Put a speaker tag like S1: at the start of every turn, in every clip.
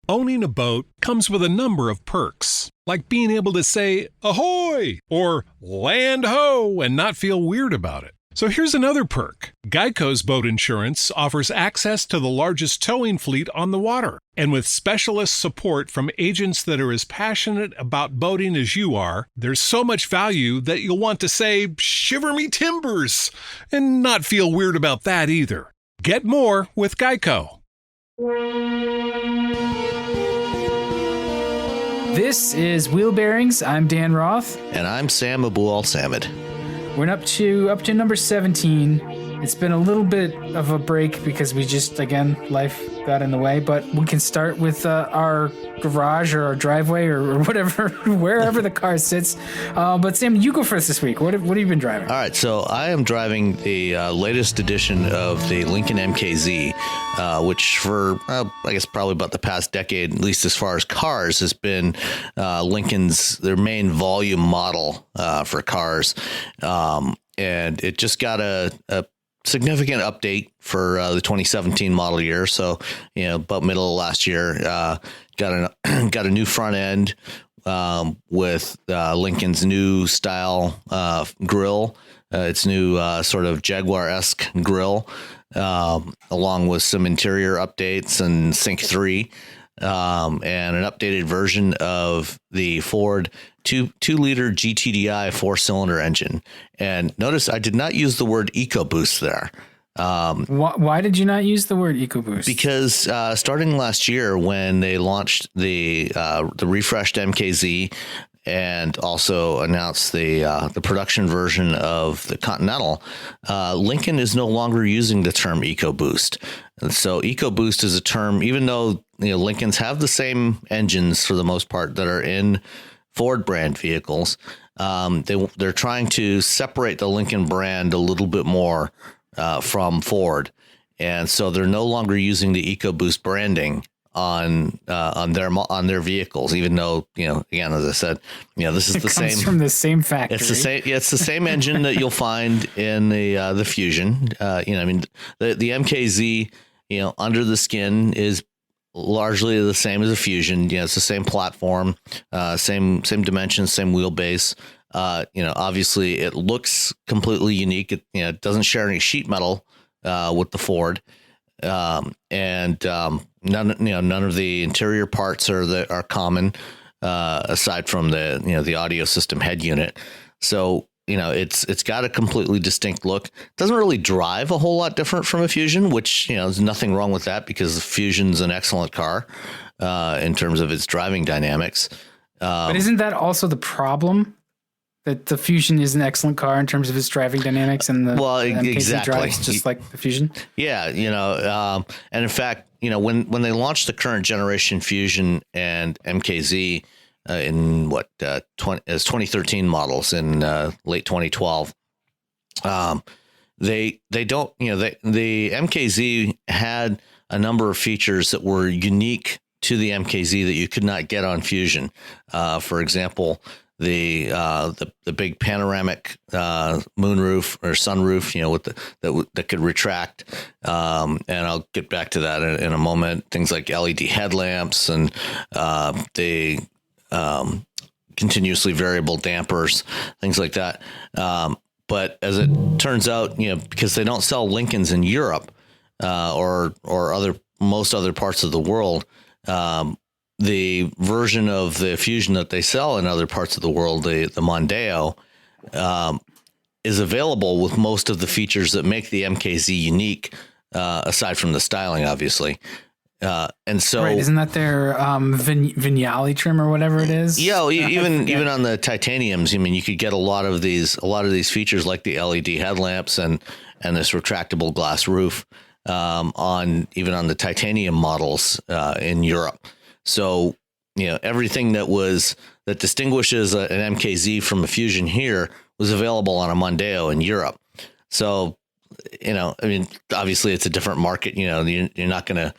S1: Owning a boat comes with a number of perks, like being able to say ahoy or land ho and not feel weird about it. So here's another perk. Geico's boat insurance offers access to the largest towing fleet on the water. And with specialist support from agents that are as passionate about boating as you are, there's so much value that you'll want to say, shiver me timbers, and not feel weird about that either. Get more with Geico.
S2: This is Wheelbearings. I'm Dan Roth.
S3: And I'm Sam Abu-Al-Samad.
S2: We're up to number 17. It's been a little bit of a break because we just, again, life got in the way, but we can start with our garage or our driveway or whatever, wherever the car sits. But Sam, you go first this week. What have you been driving?
S3: All right, so I am driving the latest edition of the Lincoln MKZ, which for, I guess, probably about the past decade, at least as far as cars, has been their main volume model for cars. And it just got a significant update for the 2017 model year. So, about middle of last year, got a new front end with Lincoln's new style grille, its new sort of Jaguar-esque grille, along with some interior updates and Sync 3, and an updated version of the Ford 2-liter GTDI 4-cylinder engine. And notice I did not use the word EcoBoost there.
S2: Why did you not use the word EcoBoost?
S3: Because starting last year, when they launched the refreshed MKZ and also announced the production version of the Continental, Lincoln is no longer using the term EcoBoost. And so EcoBoost is a term, even though Lincolns have the same engines for the most part that are in Ford brand vehicles, they're trying to separate the Lincoln brand a little bit more from Ford, and so they're no longer using the EcoBoost branding on their vehicles. Even though again, as I said, this is the same
S2: from the same factory.
S3: It's the same. Yeah, it's the same engine that you'll find in the Fusion. The MKZ, under the skin is largely the same as a Fusion. It's the same platform, same dimensions, same wheelbase. Obviously it looks completely unique. It doesn't share any sheet metal with the Ford, and none of the interior parts are common, aside from the audio system head unit. So it's got a completely distinct look. It doesn't really drive a whole lot different from a Fusion, which there's nothing wrong with that because the Fusion's an excellent car in terms of its driving dynamics.
S2: But isn't that also the problem? That the Fusion is an excellent car in terms of its driving dynamics, and the MKZ
S3: exactly
S2: drives just like the Fusion.
S3: Yeah, and in fact, when they launched the current generation Fusion and MKZ in 2013 models in late 2012, they don't, the MKZ had a number of features that were unique to the MKZ that you could not get on Fusion. For example, the big panoramic moonroof or sunroof, with that could retract, and I'll get back to that in a moment. Things like LED headlamps and the continuously variable dampers, things like that. But as it turns out, because they don't sell Lincolns in Europe or most other parts of the world, the version of the Fusion that they sell in other parts of the world, the Mondeo, is available with most of the features that make the MKZ unique, aside from the styling, obviously. And so,
S2: right, isn't that their Vignale trim or whatever it is?
S3: Yeah, even on the titaniums, you could get a lot of these features like the LED headlamps and this retractable glass roof on the titanium models in Europe. So, everything that distinguishes an MKZ from a Fusion here was available on a Mondeo in Europe. So, obviously it's a different market. You're not going to,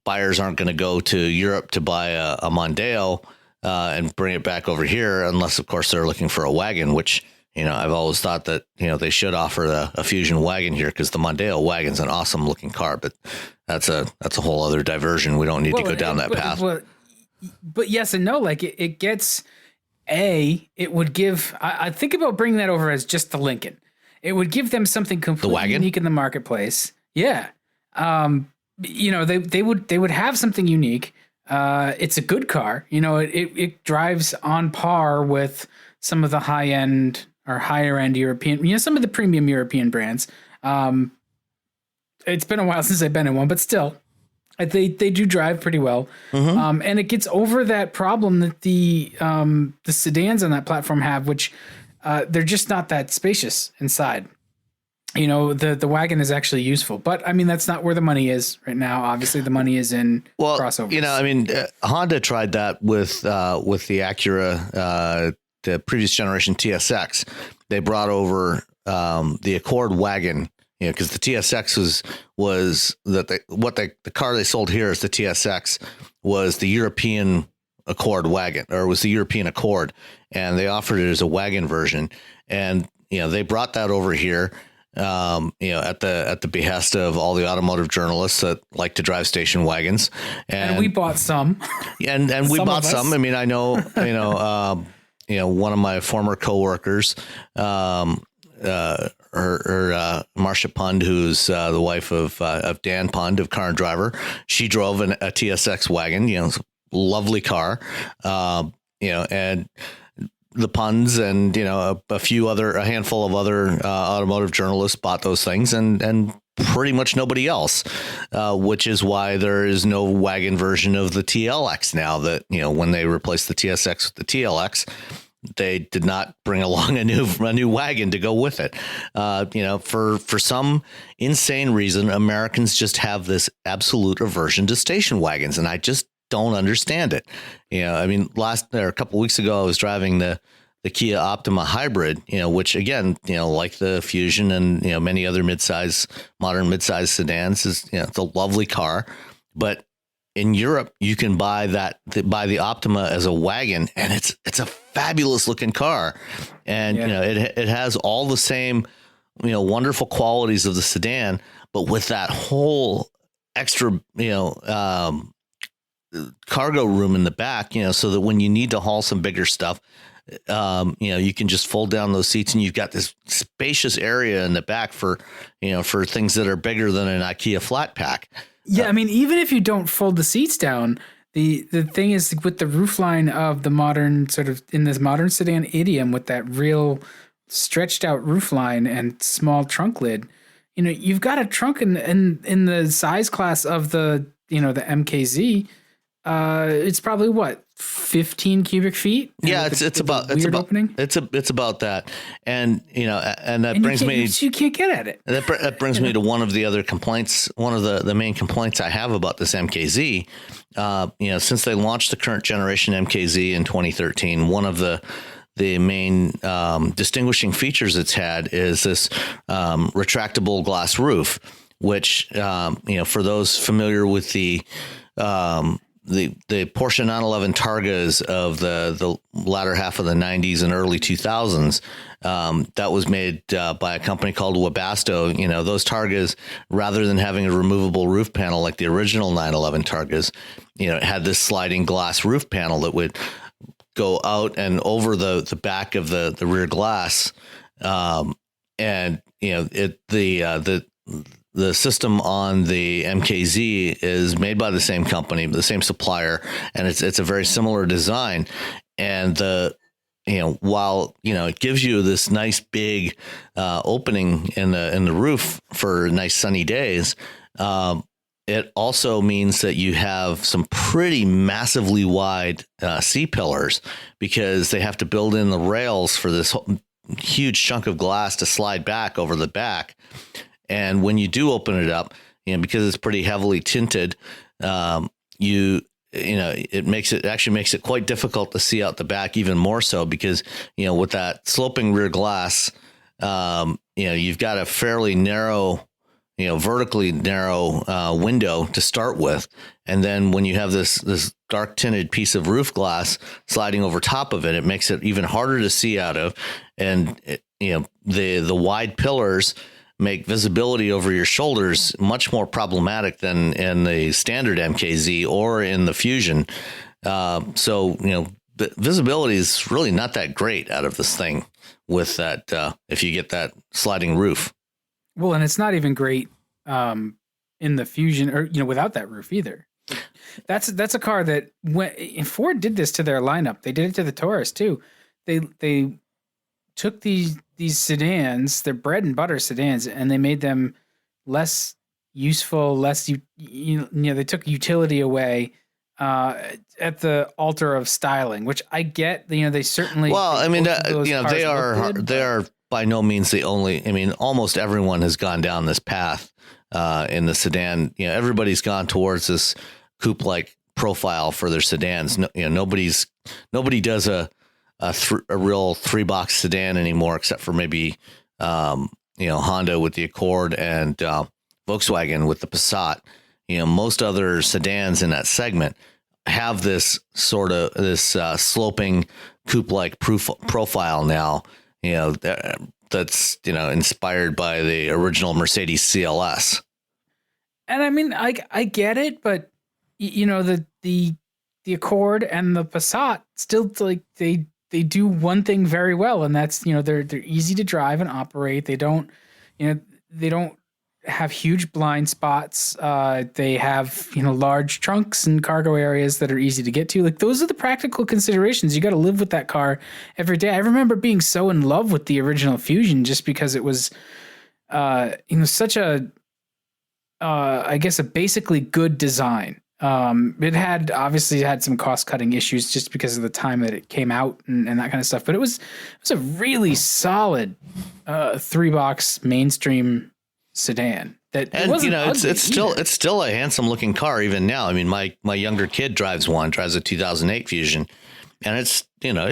S3: buyers aren't going to go to Europe to buy a Mondeo and bring it back over here unless, of course, they're looking for a wagon, which I've always thought that, they should offer a Fusion wagon here, because the Mondeo wagon's an awesome looking car, but that's a whole other diversion. We don't need to go down that path.
S2: But yes and no, like it gets it would give, I think about bringing that over as just the Lincoln. It would give them something completely unique in the marketplace. Yeah. They would have something unique. It's a good car. It drives on par with some of the high end or higher end European, some of the premium European brands. It's been a while since I've been in one, but still, they do drive pretty well. Mm-hmm. And it gets over that problem that the sedans on that platform have, which they're just not that spacious inside. The wagon is actually useful, but I mean, that's not where the money is right now. Obviously the money is in crossovers.
S3: Honda tried that with the Acura, the previous generation TSX. They brought over the Accord wagon, because the TSX was the car they sold here as the TSX was the European Accord wagon, or was the European Accord, and they offered it as a wagon version. And, they brought that over here, at the behest of all the automotive journalists that like to drive station wagons. And
S2: we bought some. And
S3: we bought some. I mean, I know, one of my former coworkers, Marcia Pund, who's the wife of Dan Pund of Car and Driver, she drove a TSX wagon, lovely car, and the Punds and, a handful of other automotive journalists bought those things, and pretty much nobody else, which is why there is no wagon version of the TLX now. That, when they replaced the TSX with the TLX, they did not bring along a new wagon to go with it. For some insane reason, Americans just have this absolute aversion to station wagons, and I just don't understand it. A couple of weeks ago, I was driving the Kia Optima hybrid, which again, like the Fusion and, many other modern midsize sedans, is, it's a lovely car. But in Europe, you can buy the Optima as a wagon, and it's a fabulous looking car. And, it has all the same, wonderful qualities of the sedan, but with that whole extra, cargo room in the back, so that when you need to haul some bigger stuff, you can just fold down those seats, and you've got this spacious area in the back for things that are bigger than an IKEA flat pack.
S2: Yeah. I mean, even if you don't fold the seats down, the thing is with the roofline of the modern sort of in this modern sedan idiom with that real stretched out roofline and small trunk lid, you've got a trunk in the size class of the MKZ. It's probably 15 cubic feet.
S3: Yeah, it's about that. And that brings me,
S2: you can't get at it.
S3: That brings me to one of the other complaints. One of the main complaints I have about this MKZ, since they launched the current generation MKZ in 2013, one of the main distinguishing features it's had is this retractable glass roof, which, for those familiar with the Porsche 911 Targas of the latter half of the 90s and early 2000s, that was made by a company called Webasto. Those Targas, rather than having a removable roof panel like the original 911 Targas, it had this sliding glass roof panel that would go out and over the back of the rear glass. The system on the MKZ is made by the same company, the same supplier, and it's a very similar design. And while it gives you this nice big opening in the roof for nice sunny days, it also means that you have some pretty massively wide C-pillars, because they have to build in the rails for this huge chunk of glass to slide back over the back. And when you do open it up, because it's pretty heavily tinted, it makes it quite difficult to see out the back, even more so because, with that sloping rear glass, you've got a fairly narrow, vertically narrow window to start with. And then when you have this dark tinted piece of roof glass sliding over top of it, it makes it even harder to see out of. And the wide pillars make visibility over your shoulders much more problematic than in the standard MKZ or in the Fusion. So visibility is really not that great out of this thing with that if you get that sliding roof.
S2: Well, and it's not even great in the Fusion or without that roof either. That's a car that when Ford did this to their lineup, they did it to the Taurus too. They took these sedans, their bread and butter sedans, and they made them less useful, they took utility away at the altar of styling, which I get. They certainly.
S3: Well, I mean, they are by no means the only. I mean, almost everyone has gone down this path in the sedan. Everybody's gone towards this coupe-like profile for their sedans. Nobody does a real 3-box sedan anymore, except for maybe Honda with the Accord and Volkswagen with the Passat. Most other sedans in that segment have this sort of sloping coupe-like profile now. That's inspired by the original Mercedes CLS.
S2: And I mean, I get it, but the Accord and the Passat still they do one thing very well, and that's they're easy to drive and operate. They don't have huge blind spots. They have large trunks and cargo areas that are easy to get to. Like, those are the practical considerations. You got to live with that car every day. I remember being so in love with the original Fusion just because it was such a I guess a basically good design. It had some cost cutting issues just because of the time that it came out and that kind of stuff. But it was a really solid 3-box mainstream sedan.
S3: It's still a handsome looking car even now. I mean, my younger kid drives a 2008 Fusion, and it's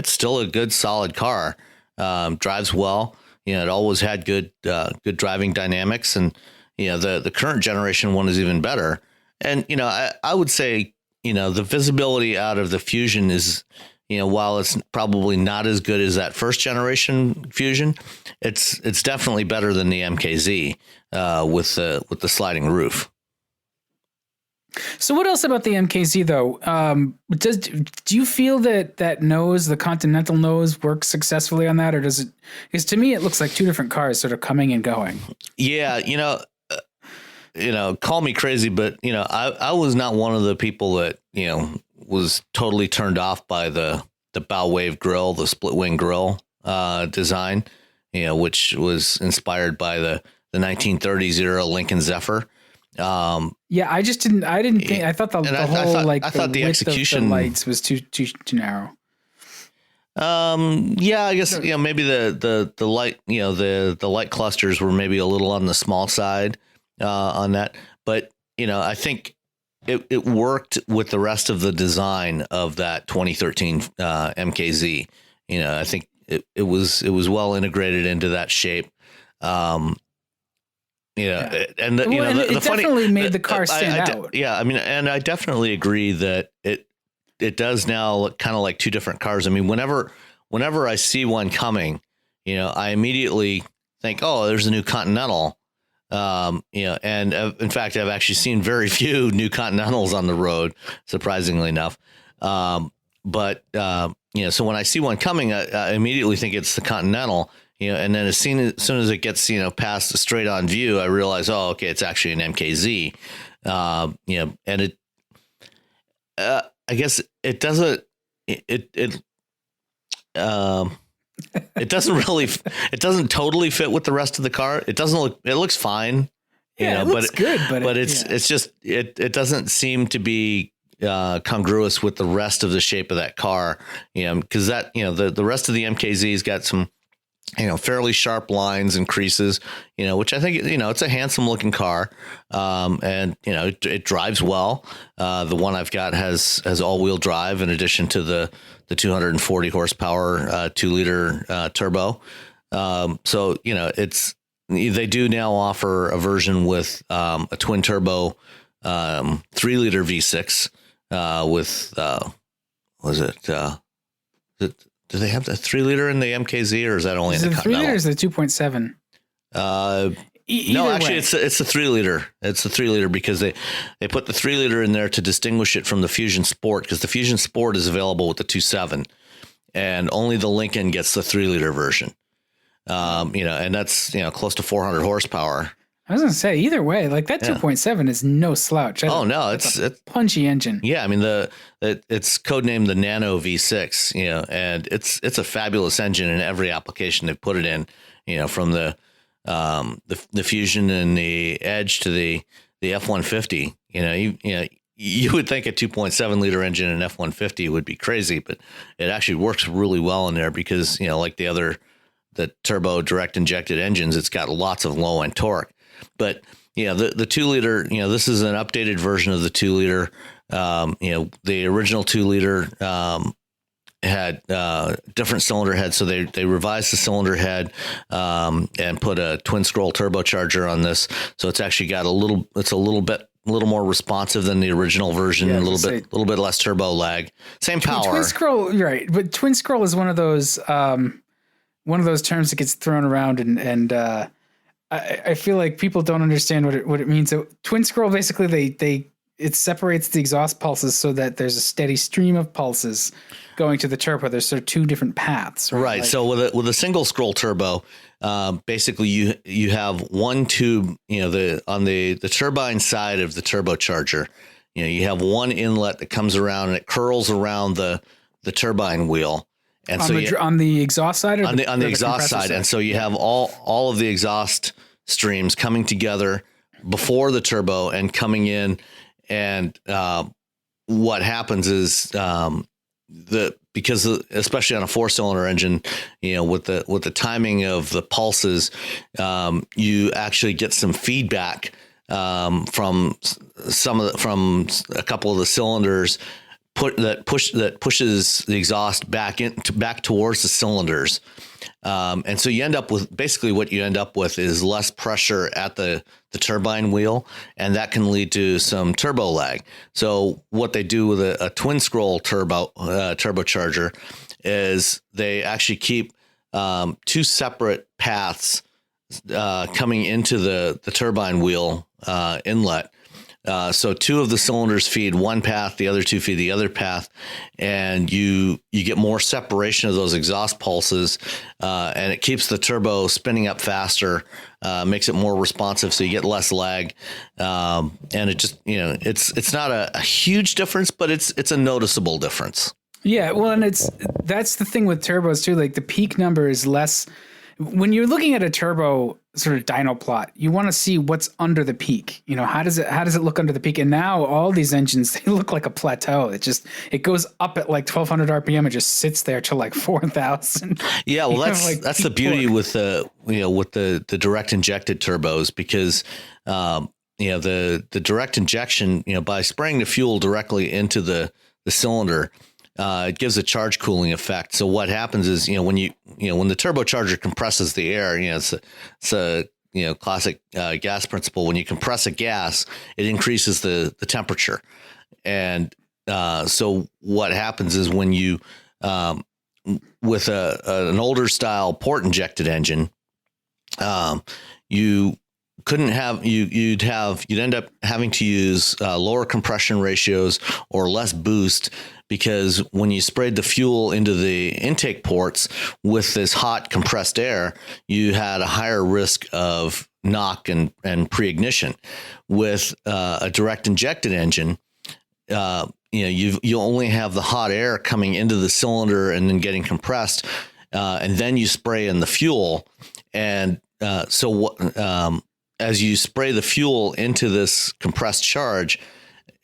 S3: still a good solid car. Drives well. It always had good driving dynamics, and the current generation one is even better. And, I would say, the visibility out of the Fusion is, while it's probably not as good as that first generation Fusion, it's definitely better than the MKZ with the sliding roof.
S2: So what else about the MKZ though? Do you feel that nose, the Continental nose, works successfully on that, or does it? Because to me, it looks like two different cars sort of coming and going.
S3: Yeah, call me crazy, but I was not one of the people that was totally turned off by the bow wave grille, the split wing grille design, which was inspired by the 1930s era Lincoln Zephyr.
S2: I just didn't. I didn't think. I thought I thought the execution of the lights was too narrow.
S3: I guess maybe the light the light clusters were maybe a little on the small side on that, but I think it worked with the rest of the design of that 2013 MKZ. I think it was well integrated into that shape. And
S2: it definitely made the car stand out.
S3: Yeah, I mean, and I definitely agree that it does now look kind of like two different cars. I mean, whenever I see one coming, I immediately think, oh, there's a new Continental. And in fact, I've actually seen very few new Continentals on the road, surprisingly enough. So when I see one coming, I immediately think it's the Continental, and then as soon as it gets, past the straight on view, I realize, oh, okay, it's actually an MKZ. And it, I guess it doesn't, it doesn't totally fit with the rest of the car. It looks fine,
S2: it looks good, but
S3: it's just, it doesn't seem to be congruous with the rest of the shape of that car, because that, the rest of the MKZ's got some, fairly sharp lines and creases, which I think, it's a handsome looking car. And it drives well. The one I've got has all wheel drive in addition to the 240 horsepower, 2-liter, turbo. So, they do now offer a version with a twin turbo 3-liter V6 with was it? Do they have the 3-liter in the MKZ, or is that only in the Continental?
S2: 3-liter is the 2.7.
S3: No, actually, it's a 3-liter. It's a 3-liter because they put the 3-liter in there to distinguish it from the Fusion Sport, because the Fusion Sport is available with the 2.7, and only the Lincoln gets the 3-liter version. And that's close to 400 horsepower.
S2: I was gonna say, either way, like that 2.7 is no slouch.
S3: It's
S2: a punchy engine.
S3: Yeah, I mean it's codenamed the Nano V6, and it's a fabulous engine in every application they've put it in. From the Fusion and the Edge to the F-150. You would think a 2.7 liter engine in F-150 would be crazy, but it actually works really well in there because like the turbo direct injected engines, it's got lots of low end torque. But the 2-liter, this is an updated version of the 2-liter. The original 2-liter had different cylinder heads, so they revised the cylinder head and put a twin scroll turbocharger on this. So it's actually got a little more responsive than the original version, a little bit less turbo lag. Same power.
S2: Twin scroll, you're right, but twin scroll is one of those terms that gets thrown around, and I feel like people don't understand what it means. So twin scroll, basically it separates the exhaust pulses so that there's a steady stream of pulses going to the turbo. There's sort of two different paths.
S3: Right. So with a single scroll turbo, basically you have one tube, on the turbine side of the turbocharger, you have one inlet that comes around and it curls around the turbine wheel. And
S2: on the exhaust side, or
S3: on the exhaust side, and so you have all of the exhaust streams coming together before the turbo and coming in, and what happens is because especially on a 4-cylinder engine, with the timing of the pulses, you actually get some feedback from a couple of the cylinders. That pushes the exhaust back towards the cylinders, and so you end up with is less pressure at the turbine wheel, and that can lead to some turbo lag. So what they do with a twin scroll turbocharger is they actually keep two separate paths coming into the turbine wheel inlet. So two of the cylinders feed one path, the other two feed the other path, and you get more separation of those exhaust pulses, and it keeps the turbo spinning up faster, makes it more responsive, so you get less lag, and it just it's not a huge difference, but it's a noticeable difference.
S2: Yeah, well, and that's the thing with turbos too. Like the peak number is less. When you're looking at a turbo sort of dyno plot, you want to see what's under the peak. How does it look under the peak? And now all these engines, they look like a plateau. It goes up at like 1200 RPM and just sits there till like 4000.
S3: Yeah, well, that's the beauty with the direct injected turbos, because the direct injection, by spraying the fuel directly into the cylinder, it gives a charge cooling effect. So what happens is, when the turbocharger compresses the air, it's a classic gas principle. When you compress a gas, it increases the temperature. And so what happens is when you, with an older style port injected engine, you'd end up having to use lower compression ratios or less boost, because when you sprayed the fuel into the intake ports with this hot compressed air, you had a higher risk of knock and pre-ignition. With a direct injected engine, you only have the hot air coming into the cylinder and then getting compressed, and then you spray in the fuel, and as you spray the fuel into this compressed charge,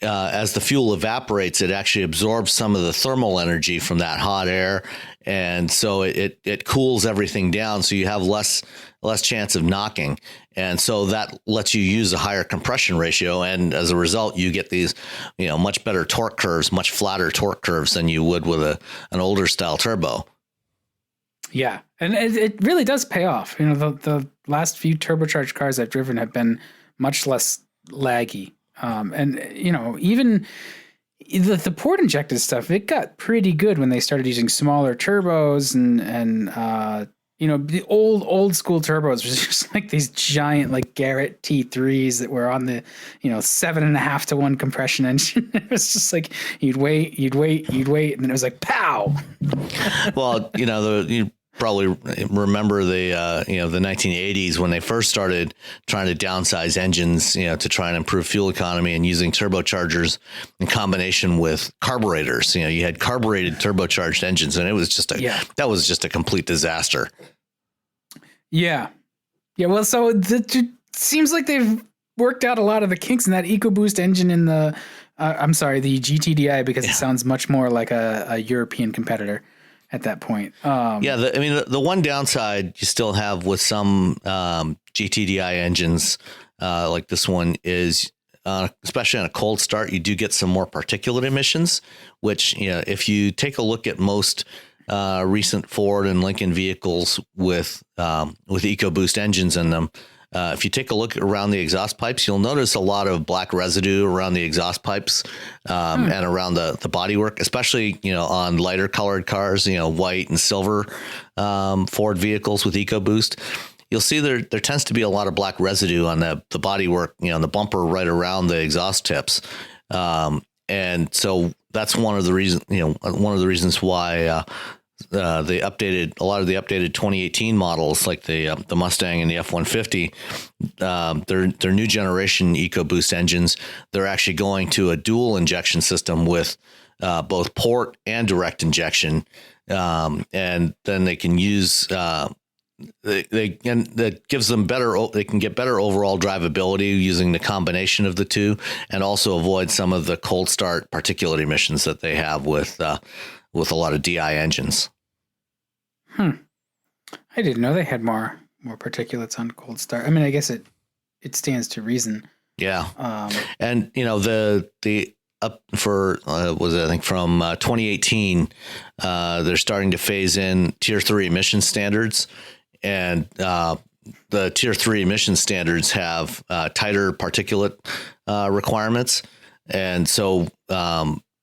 S3: as the fuel evaporates, it actually absorbs some of the thermal energy from that hot air, and so it cools everything down. So you have less chance of knocking, and so that lets you use a higher compression ratio, and as a result, you get these much better torque curves, much flatter torque curves than you would with an older style turbo.
S2: Yeah, and it really does pay off. The last few turbocharged cars I've driven have been much less laggy. And even the port injected stuff, it got pretty good when they started using smaller turbos and the old school turbos was just like these giant like Garrett T3s that were on the 7.5 to 1 compression engine. It was just like you'd wait, and then it was like pow.
S3: Well, you probably remember the 1980s when they first started trying to downsize engines, to try and improve fuel economy and using turbochargers in combination with carburetors. You had carbureted turbocharged engines, and it was that was just a complete disaster.
S2: Yeah. Well, so it seems like they've worked out a lot of the kinks in that EcoBoost engine in the GTDI, because it sounds much more like a European competitor at that point.
S3: The one downside you still have with some GTDI engines like this one is, especially on a cold start, you do get some more particulate emissions, which, if you take a look at most recent Ford and Lincoln vehicles with EcoBoost engines in them, if you take a look around the exhaust pipes, you'll notice a lot of black residue around the exhaust pipes and around the bodywork, especially, on lighter colored cars, white and silver Ford vehicles with EcoBoost. You'll see there tends to be a lot of black residue on the bodywork, the bumper right around the exhaust tips. And so that's one of the reasons why a lot of the updated 2018 models, like the Mustang and the F-150, they're new generation EcoBoost engines. They're actually going to a dual injection system with both port and direct injection, and then they can use that gives them they can get better overall drivability using the combination of the two, and also avoid some of the cold start particulate emissions that they have with a lot of DI engines.
S2: I didn't know they had more particulates on cold start. I mean, I guess it stands to reason.
S3: Yeah. And the up for I think from 2018, they're starting to phase in Tier 3 emission standards, and the Tier 3 emission standards have tighter particulate requirements, and so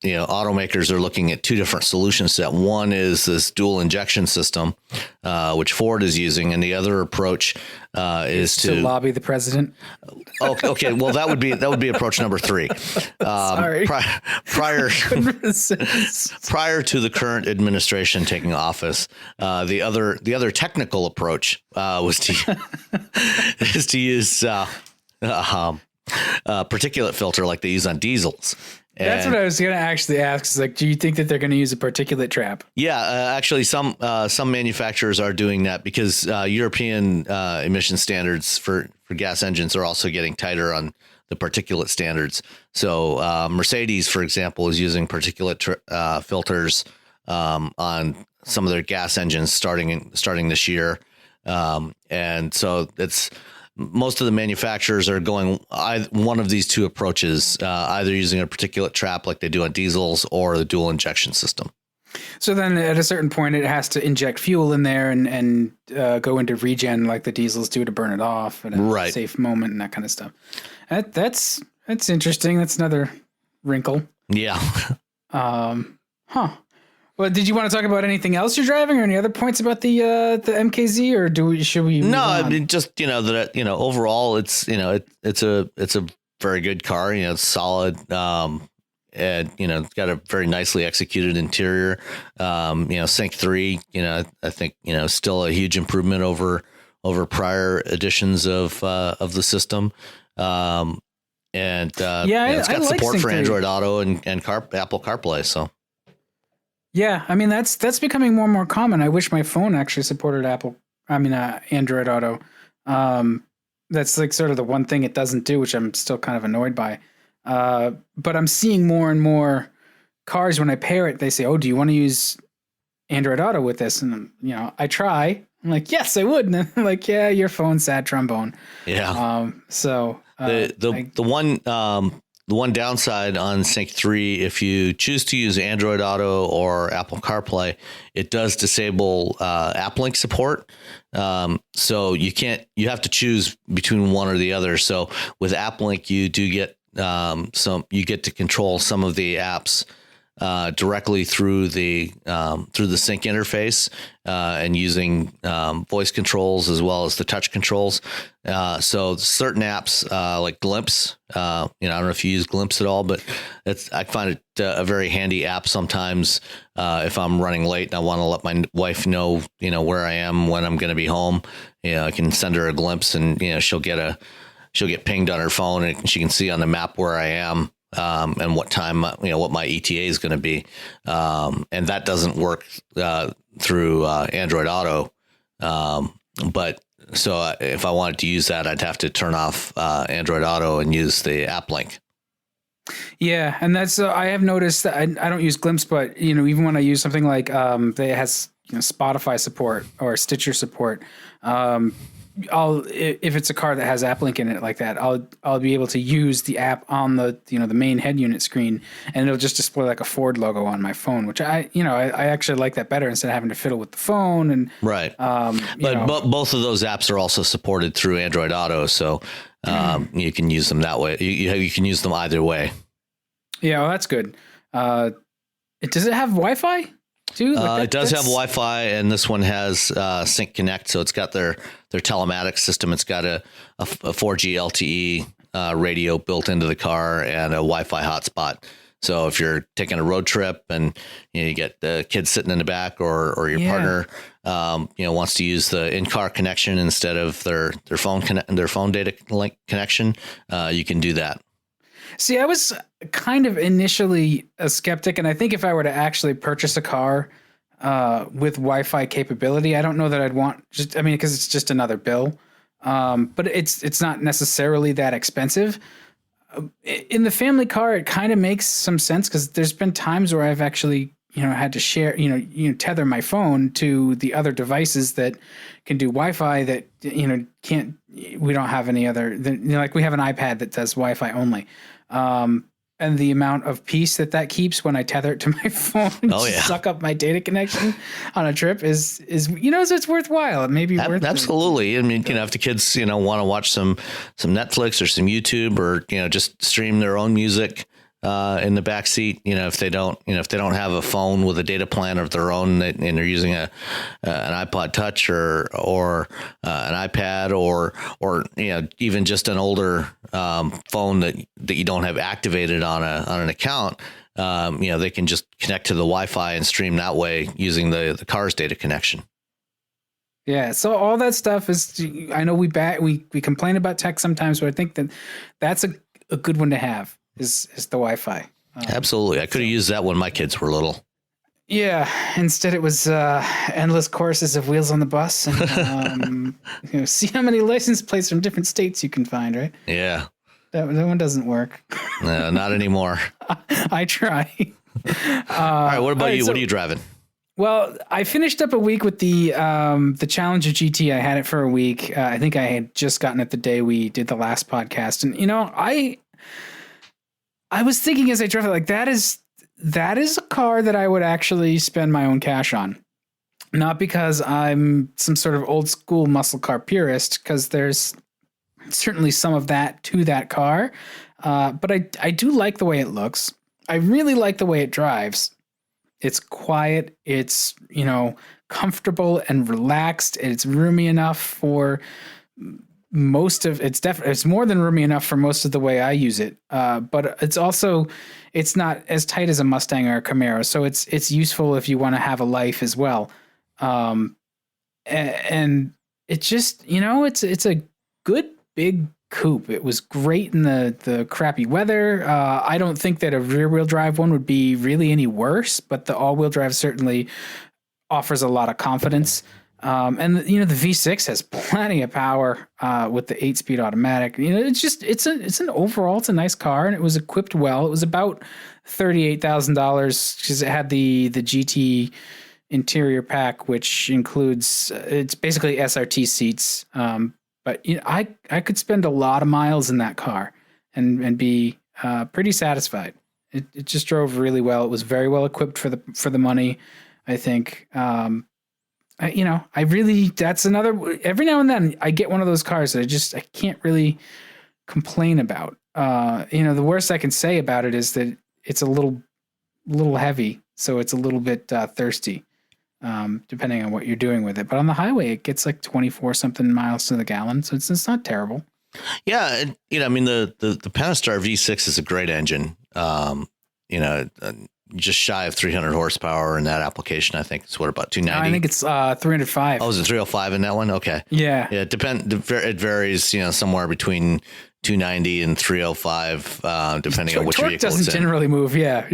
S3: automakers are looking at two different solutions. That one is this dual injection system, which Ford is using, and the other approach is to
S2: lobby the president.
S3: Okay, well that would be approach number 3.
S2: Sorry.
S3: Prior to the current administration taking office, the other technical approach was to use particulate filter like they use on diesels.
S2: That's what I was going to actually ask. Is like, do you think that they're going to use a particulate trap?
S3: Yeah, actually, some manufacturers are doing that, because European emission standards for gas engines are also getting tighter on the particulate standards. So Mercedes, for example, is using particulate filters on some of their gas engines starting this year, and so it's. Most of the manufacturers are going one of these two approaches, either using a particulate trap like they do on diesels, or the dual injection system.
S2: So then at a certain point, it has to inject fuel in there and go into regen like the diesels do to burn it off at a safe moment and that kind of stuff. That's interesting. That's another wrinkle.
S3: Yeah.
S2: Well, did you want to talk about anything else you're driving, or any other points about the MKZ, or should we?
S3: No, I mean, just that overall it's it's a very good car. It's solid, and it's got a very nicely executed interior. Sync 3, I think still a huge improvement over prior editions of the system. And it's got support for Android Auto and Apple CarPlay. So.
S2: Yeah, I mean that's becoming more and more common. I wish my phone actually supported Android Auto. That's like sort of the one thing it doesn't do, which I'm still kind of annoyed by. But I'm seeing more and more cars when I pair it, they say, "Oh, do you want to use Android Auto with this?" And I try. I'm like, "Yes, I would." And then I'm like, "Yeah, your phone's sad trombone."
S3: Yeah.
S2: So
S3: the the one downside on Sync 3, if you choose to use Android Auto or Apple CarPlay, it does disable App Link support. So you have to choose between one or the other. So with App Link, you do get you get to control some of the apps directly through the sync interface and using voice controls as well as the touch controls. So certain apps like Glimpse, I don't know if you use Glimpse at all, but I find it a very handy app sometimes if I'm running late and I want to let my wife know, where I am when I'm going to be home. I can send her a glimpse and she'll get pinged on her phone and she can see on the map where I am. And what time, what my ETA is going to be. And that doesn't work through Android Auto. But so if I wanted to use that, I'd have to turn off Android Auto and use the App Link.
S2: Yeah, and that's I have noticed that I don't use Glimpse, but even when I use something like that has Spotify support or Stitcher support, if it's a car that has App Link in it like that, I'll be able to use the app on the the main head unit screen, and it'll just display like a Ford logo on my phone, which I actually like that better instead of having to fiddle with the phone and
S3: right. But both of those apps are also supported through Android Auto, so you can use them that way. You can use them either way.
S2: Yeah, well, that's good. Does it have Wi-Fi too?
S3: It does have Wi-Fi, and this one has Sync Connect, so it's got their telematics system. It's got a 4G LTE radio built into the car and a Wi-Fi hotspot. So if you're taking a road trip and you get the kids sitting in the back, or your partner wants to use the in-car connection instead of their phone data link connection, you can do that.
S2: See, I was kind of initially a skeptic, and I think if I were to actually purchase a car with Wi-Fi capability, I don't know that I'd want because it's just another bill. But it's not necessarily that expensive. In the family car, it kind of makes some sense because there's been times where I've actually had to share tether my phone to the other devices that can do Wi-Fi that can't. We don't have any other. Like we have an iPad that does Wi-Fi only. And the amount of peace that keeps when I tether it to my phone and suck up my data connection on a trip is so it's worthwhile. It may be worth it.
S3: Absolutely. I mean, if the kids, want to watch some Netflix or some YouTube or, just stream their own music in the back seat, if they don't have a phone with a data plan of their own and they're using an iPod Touch or an iPad or even just an older phone that you don't have activated on an account, they can just connect to the Wi-Fi and stream that way using the car's data connection.
S2: Yeah, so all that stuff is. I know we complain about tech sometimes, but I think that's a good one to have. Is the Wi-Fi.
S3: Absolutely. I could have used that when my kids were little.
S2: Yeah. Instead it was endless courses of Wheels on the Bus and see how many license plates from different states you can find, right?
S3: Yeah.
S2: That one doesn't work.
S3: No, not anymore.
S2: I try.
S3: All right. What about you? What are you driving?
S2: Well, I finished up a week with the Challenger GT. I had it for a week. I think I had just gotten it the day we did the last podcast. And, I was thinking as I drove it, like that is a car that I would actually spend my own cash on. Not because I'm some sort of old school muscle car purist, because there's certainly some of that to that car. But I do like the way it looks. I really like the way it drives. It's quiet. It's, comfortable and relaxed. It's roomy enough for it's more than roomy enough for most of the way I use it. But it's not as tight as a Mustang or a Camaro. So it's useful if you want to have a life as well. And it just, it's a good big coupe. It was great in the crappy weather. I don't think that a rear wheel drive one would be really any worse, but the all wheel drive certainly offers a lot of confidence. And the V6 has plenty of power with the 8-speed automatic. It's a nice car, and it was equipped well. It was about $38,000 because it had the GT interior pack, which includes it's basically SRT seats. But I could spend a lot of miles in that car and be pretty satisfied. It just drove really well. It was very well equipped for the money, I think. That's another, every now and then I get one of those cars that I can't really complain about. The worst I can say about it is that it's a little heavy. So it's a little bit thirsty, depending on what you're doing with it. But on the highway, it gets like 24 something miles to the gallon. So it's not terrible.
S3: Yeah. The Pentastar V6 is a great engine. Just shy of 300 horsepower in that application. I think it's about 290.
S2: I think it's 305.
S3: Oh, is it 305 in that one? Okay.
S2: Yeah.
S3: Yeah. It varies, somewhere between 290 and 305, depending on which
S2: torque
S3: vehicle
S2: doesn't
S3: it's in.
S2: generally move. Yeah.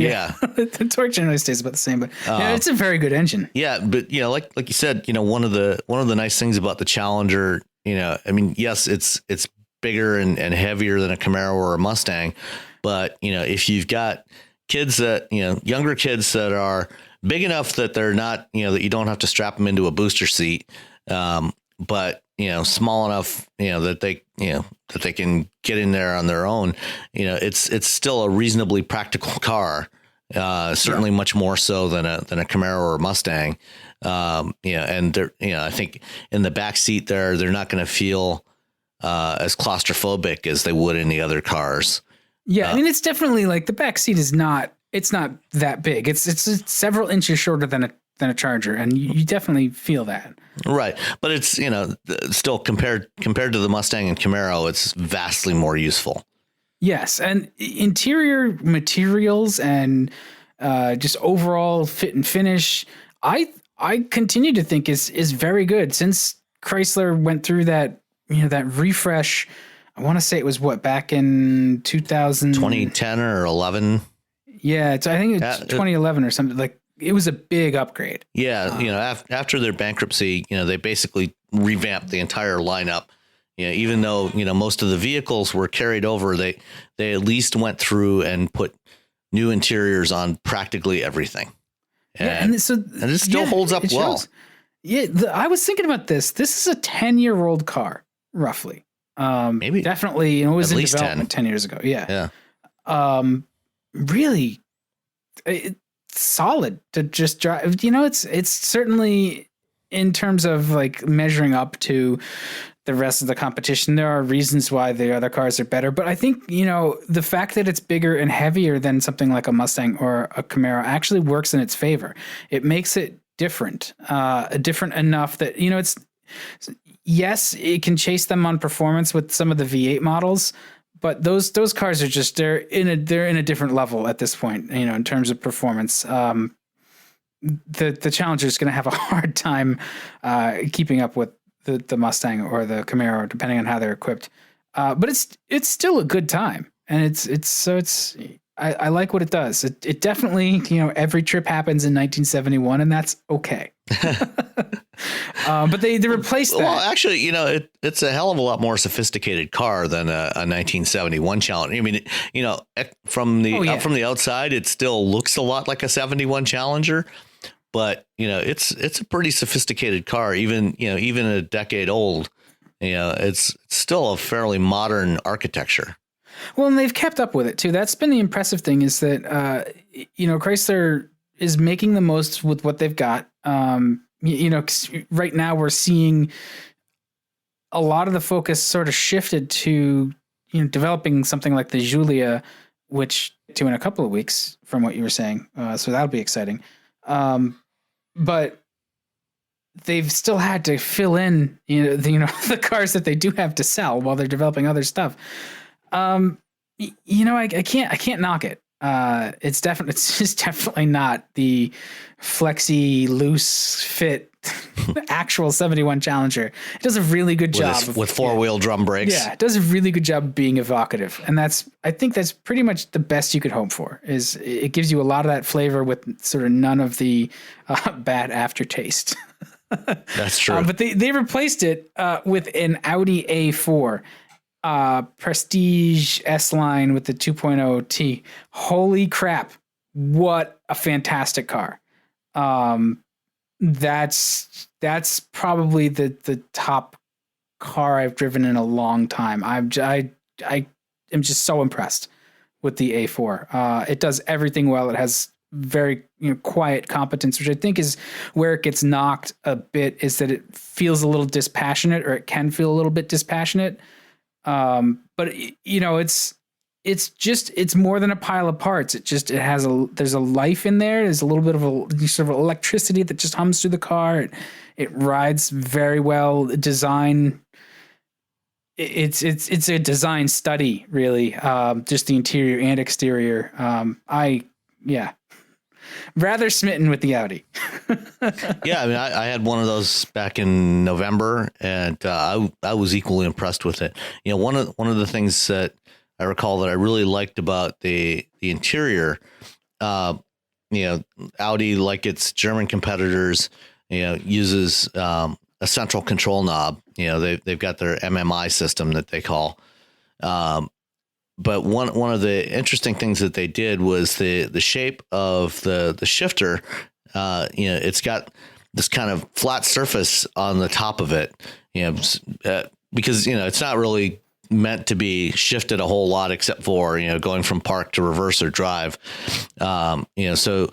S3: The
S2: torque generally stays about the same, but it's a very good engine.
S3: Yeah. But, like you said, one of the nice things about the Challenger, yes, it's bigger and heavier than a Camaro or a Mustang, but, if you've got kids that, younger kids that are big enough that they're not, that you don't have to strap them into a booster seat, but, small enough, that they can get in there on their own, it's still a reasonably practical car. Certainly much more so than a Camaro or a Mustang. And they're, I think in the back seat there, they're not going to feel as claustrophobic as they would in the other cars.
S2: Yeah, it's definitely like the back seat is not that big. It's several inches shorter than a Charger, and you definitely feel that.
S3: Right, but it's still compared to the Mustang and Camaro, it's vastly more useful.
S2: Yes, and interior materials and just overall fit and finish, I continue to think is very good. Since Chrysler went through that that refresh. I want to say it was back in 2010
S3: or 11.
S2: Yeah, I think it's 2011 or something. Like it was a big upgrade.
S3: Yeah, after their bankruptcy, they basically revamped the entire lineup. Even though most of the vehicles were carried over, they at least went through and put new interiors on practically everything. And it still holds up well.
S2: Yeah, I was thinking about this. This is a 10-year-old car, roughly.
S3: Maybe
S2: definitely, it was
S3: at
S2: in
S3: least
S2: development 10 years ago. Yeah. Really it's solid to just drive. It's certainly in terms of like measuring up to the rest of the competition. There are reasons why the other cars are better, but I think, the fact that it's bigger and heavier than something like a Mustang or a Camaro actually works in its favor. It makes it different enough that, yes, it can chase them on performance with some of the V8 models, but those cars are just they're in a different level at this point. In terms of performance, the Challenger is going to have a hard time keeping up with the Mustang or the Camaro, depending on how they're equipped. But it's still a good time, and I like what it does. It definitely, every trip happens in 1971, and that's okay. But they replaced that.
S3: Well, actually, it's a hell of a lot more sophisticated car than a 1971 Challenger. From the outside, it still looks a lot like a 71 Challenger, but it's a pretty sophisticated car. Even a decade old, it's still a fairly modern architecture.
S2: Well, and they've kept up with it too. That's been the impressive thing, is that Chrysler is making the most with what they've got. 'Cause right now we're seeing a lot of the focus sort of shifted to developing something like the Giulia, which in a couple of weeks from what you were saying. So that'll be exciting. But they've still had to fill in the cars that they do have to sell while they're developing other stuff. I can't knock it. It's definitely not the flexy, loose fit actual 71 Challenger. It does a really good job
S3: with four-wheel drum brakes.
S2: Yeah, it does a really good job of being evocative, and I think that's pretty much the best you could hope for. Is it gives you a lot of that flavor with sort of none of the bad aftertaste.
S3: That's true.
S2: But they replaced it with an Audi A4. Prestige S-Line with the 2.0T. Holy crap. What a fantastic car. That's probably the top car I've driven in a long time. I am just so impressed with the A4. It does everything well. It has very quiet competence, which I think is where it gets knocked a bit, is that it feels a little dispassionate, or it can feel a little bit dispassionate. But it's more than a pile of parts. There's a life in there. There's a little bit of a sort of electricity that just hums through the car. It rides very well. Design. It's a design study, really. Just the interior and exterior. Rather smitten with the Audi.
S3: Yeah, I mean, I had one of those back in November, and I was equally impressed with it. One of the things that I recall that I really liked about the interior, Audi, like its German competitors, uses a central control knob. They've got their MMI system that they call. But one of the interesting things that they did was the shape of the shifter. It's got this kind of flat surface on the top of it. Because it's not really meant to be shifted a whole lot, except for going from park to reverse or drive. So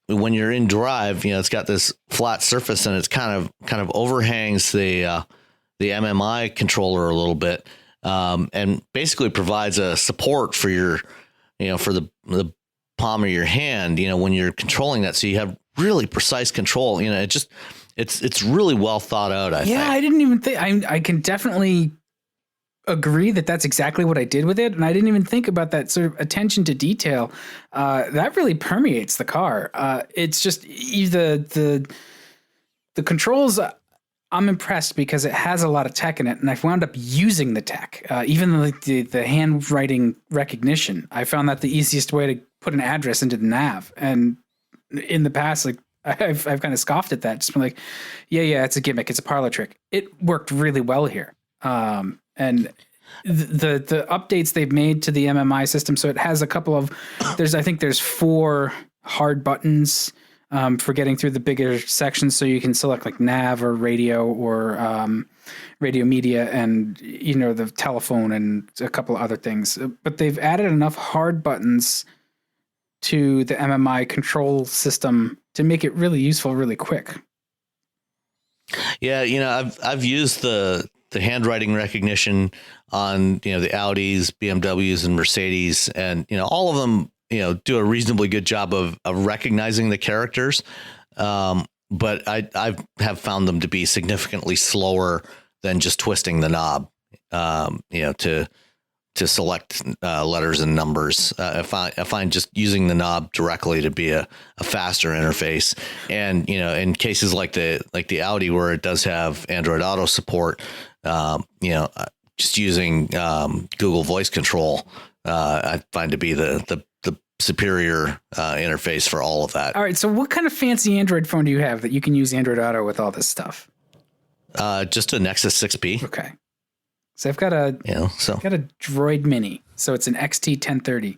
S3: when you're in drive, it's got this flat surface, and it's kind of overhangs the MMI controller a little bit. And basically provides a support for your, for the palm of your hand, when you're controlling that. So you have really precise control. It's really well thought out. I think.
S2: I didn't even think. I can definitely agree that that's exactly what I did with it, and I didn't even think about that sort of attention to detail. That really permeates the car. It's just the controls. I'm impressed because it has a lot of tech in it, and I've wound up using the tech, even the handwriting recognition. I found that the easiest way to put an address into the nav. And in the past, like I've kind of scoffed at that, just been like, yeah, it's a gimmick, it's a parlor trick. It worked really well here, and the updates they've made to the MMI system. So it has a couple of I think there's 4 hard buttons. For getting through the bigger sections, so you can select like nav or radio or radio media and the telephone and a couple of other things. But they've added enough hard buttons to the MMI control system to make it really useful really quick.
S3: Yeah, I've used the handwriting recognition on the Audis, BMWs, and Mercedes, and all of them do a reasonably good job of recognizing the characters. But I have found them to be significantly slower than just twisting the knob, to select letters and numbers. I find just using the knob directly to be a faster interface. And, in cases like the Audi, where it does have Android Auto support, just using Google Voice Control, I find to be the superior interface for all of that.
S2: All right. So what kind of fancy Android phone do you have that you can use Android Auto with all this stuff?
S3: Just a Nexus 6P.
S2: Okay. So I've got a Droid Mini. So it's an XT 1030.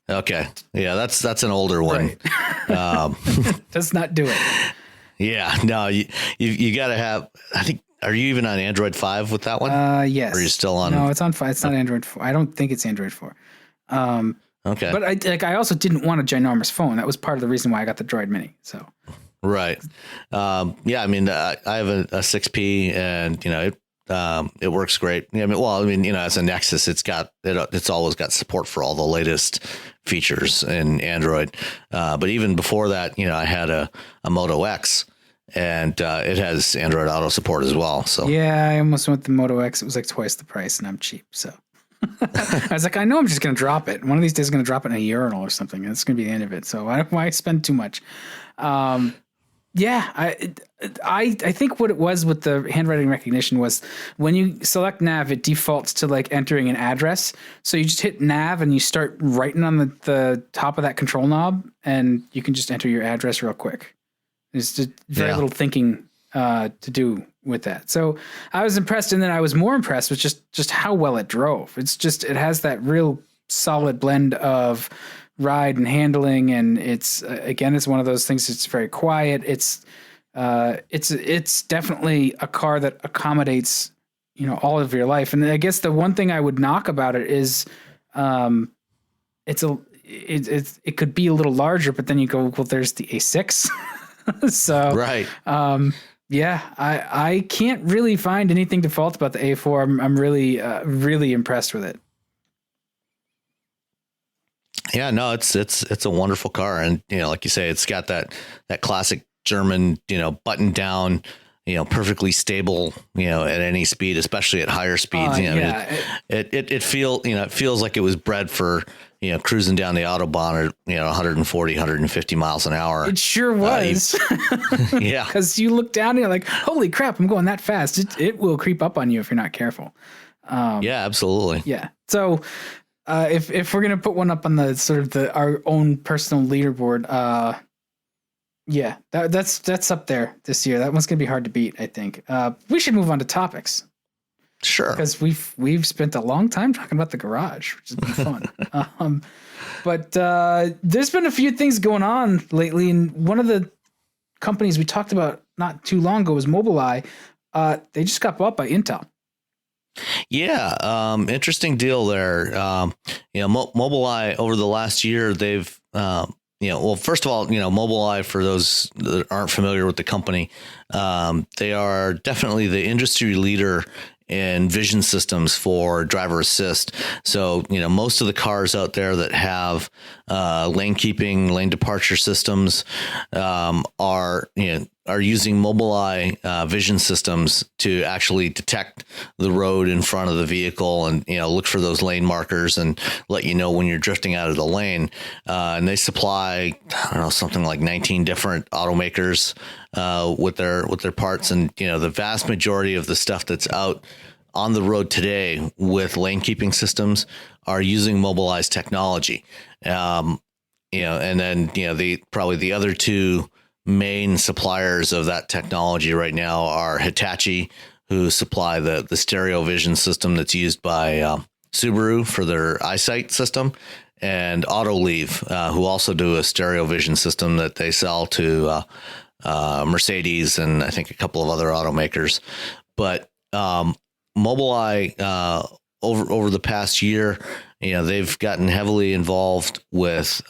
S3: Okay. Yeah, that's an older one.
S2: Right. Does not do it.
S3: Yeah. No, you got to have, I think, are you even on Android 5 with that one?
S2: Yes.
S3: Or are you still on?
S2: No, it's on 5. It's not Android 4. I don't think it's Android 4.
S3: Okay.
S2: But I also didn't want a ginormous phone. That was part of the reason why I got the Droid Mini. So. Right.
S3: Yeah. I mean, I have a 6P, and it works great. As a Nexus, it's always got support for all the latest features in Android. But even before that, I had a Moto X, and it has Android Auto support as well. So
S2: yeah, I almost went with the Moto X. It was like twice the price, and I'm cheap. So. I was like, I know I'm just going to drop it. One of these days I'm going to drop it in a urinal or something. That's going to be the end of it. So why spend too much? Yeah, I think what it was with the handwriting recognition was when you select nav, it defaults to like entering an address. So you just hit nav and you start writing on the top of that control knob, and you can just enter your address real quick. There's just very little thinking to do with that. So I was impressed, and then I was more impressed with just how well it drove. It has that real solid blend of ride and handling, and it's one of those things. It's very quiet. It's definitely a car that accommodates all of your life. And I guess the one thing I would knock about it is it could be a little larger, but then you go, well, there's the A6. So
S3: Right.
S2: Yeah, I can't really find anything to fault about the A4. I'm really really impressed with it.
S3: Yeah, no, it's a wonderful car, and like you say, it's got that classic German, button down, perfectly stable, at any speed, especially at higher speeds. It feels like it was bred for cruising down the Autobahn at 140, 150 miles an hour.
S2: It sure was.
S3: Yeah,
S2: because you look down and you're like, holy crap, I'm going that fast. It will creep up on you if you're not careful.
S3: Yeah, absolutely.
S2: Yeah. So if we're gonna put one up on the sort of our own personal leaderboard, yeah, that's up there this year. That one's gonna be hard to beat, I think. We should move on to topics.
S3: Sure.
S2: Because we've spent a long time talking about the garage, which has been fun. But there's been a few things going on lately, and one of the companies we talked about not too long ago was Mobileye. They just got bought by Intel.
S3: Yeah, interesting deal there. Mobileye over the last year, they've well, first of all, Mobileye, for those that aren't familiar with the company, they are definitely the industry leader in vision systems for driver assist. So, most of the cars out there that have lane keeping, lane departure systems are using Mobileye vision systems to actually detect the road in front of the vehicle and, look for those lane markers and let you know when you're drifting out of the lane. And they supply, something like 19 different automakers with their parts. And, the vast majority of the stuff that's out on the road today with lane keeping systems are using Mobileye's technology. And then, probably the other two main suppliers of that technology right now are Hitachi, who supply the stereo vision system that's used by Subaru for their eyesight system, and Autoleave, who also do a stereo vision system that they sell to Mercedes and I think a couple of other automakers. But Mobileye, over the past year, they've gotten heavily involved with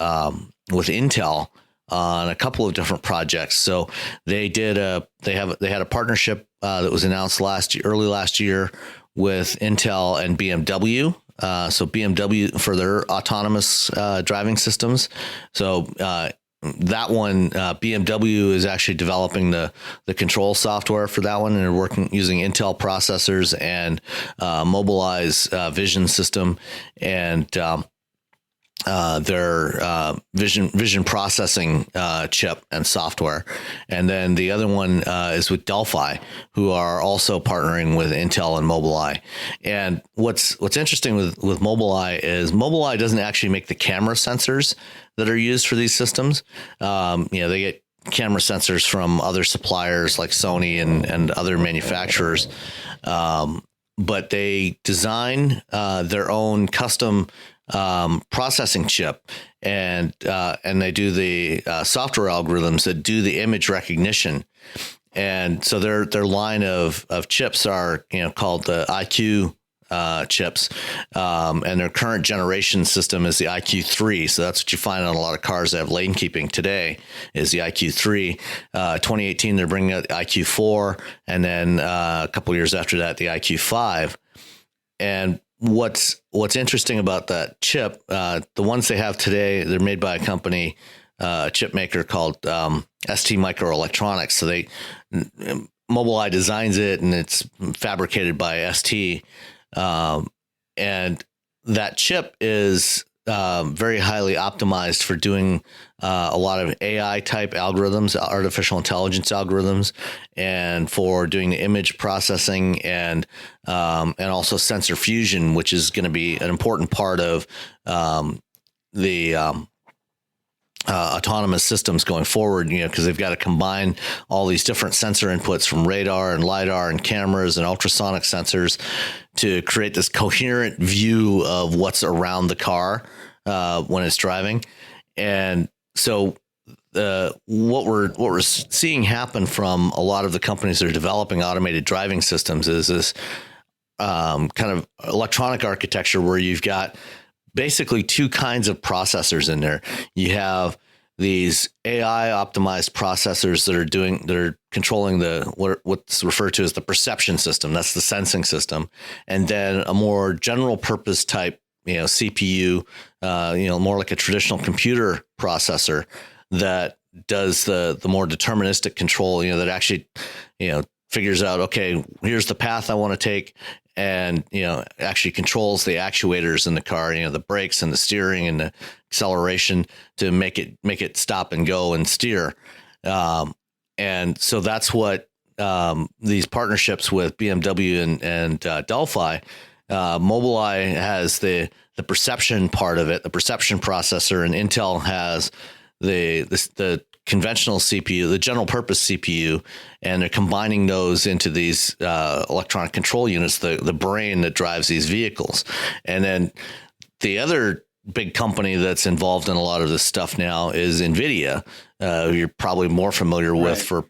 S3: Intel on a couple of different projects. So they had a partnership that was announced early last year with Intel and BMW. So BMW for their autonomous driving systems. So that one, BMW is actually developing the control software for that one, and they're working using Intel processors and Mobileye's vision system and their vision processing chip and software. And then the other one is with Delphi, who are also partnering with Intel and Mobileye. And what's interesting with Mobileye is Mobileye doesn't actually make the camera sensors that are used for these systems. They get camera sensors from other suppliers like Sony and other manufacturers. But they design their own custom processing chip, and they do the software algorithms that do the image recognition. And so their line of chips are called the IQ chips, and their current generation system is the IQ3. So that's what you find on a lot of cars that have lane keeping today is the IQ3. 2018 they're bringing out the IQ4, and then a couple of years after that the IQ5. And what's interesting about that chip, the ones they have today, they're made by a company, a chip maker called ST Microelectronics. So Mobileye designs it, and it's fabricated by ST. And that chip is very highly optimized for doing a lot of AI type algorithms, artificial intelligence algorithms, and for doing the image processing and also sensor fusion, which is going to be an important part of the autonomous systems going forward, because they've got to combine all these different sensor inputs from radar and LiDAR and cameras and ultrasonic sensors to create this coherent view of what's around the car when it's driving. And so what we're seeing happen from a lot of the companies that are developing automated driving systems is this kind of electronic architecture where you've got basically two kinds of processors in there. You have these AI optimized processors that are controlling what's referred to as the perception system. That's the sensing system. And then a more general purpose type, CPU, more like a traditional computer processor that does the more deterministic control, that actually, figures out, okay, here's the path I want to take, and actually controls the actuators in the car, the brakes and the steering and the acceleration to make it stop and go and steer. And so that's what these partnerships with BMW and Delphi, Mobileye has the perception part of it, the perception processor, and Intel has the conventional CPU, the general purpose CPU, and they're combining those into these electronic control units, the brain that drives these vehicles. And then the other big company that's involved in a lot of this stuff now is NVIDIA, who you're probably more familiar with for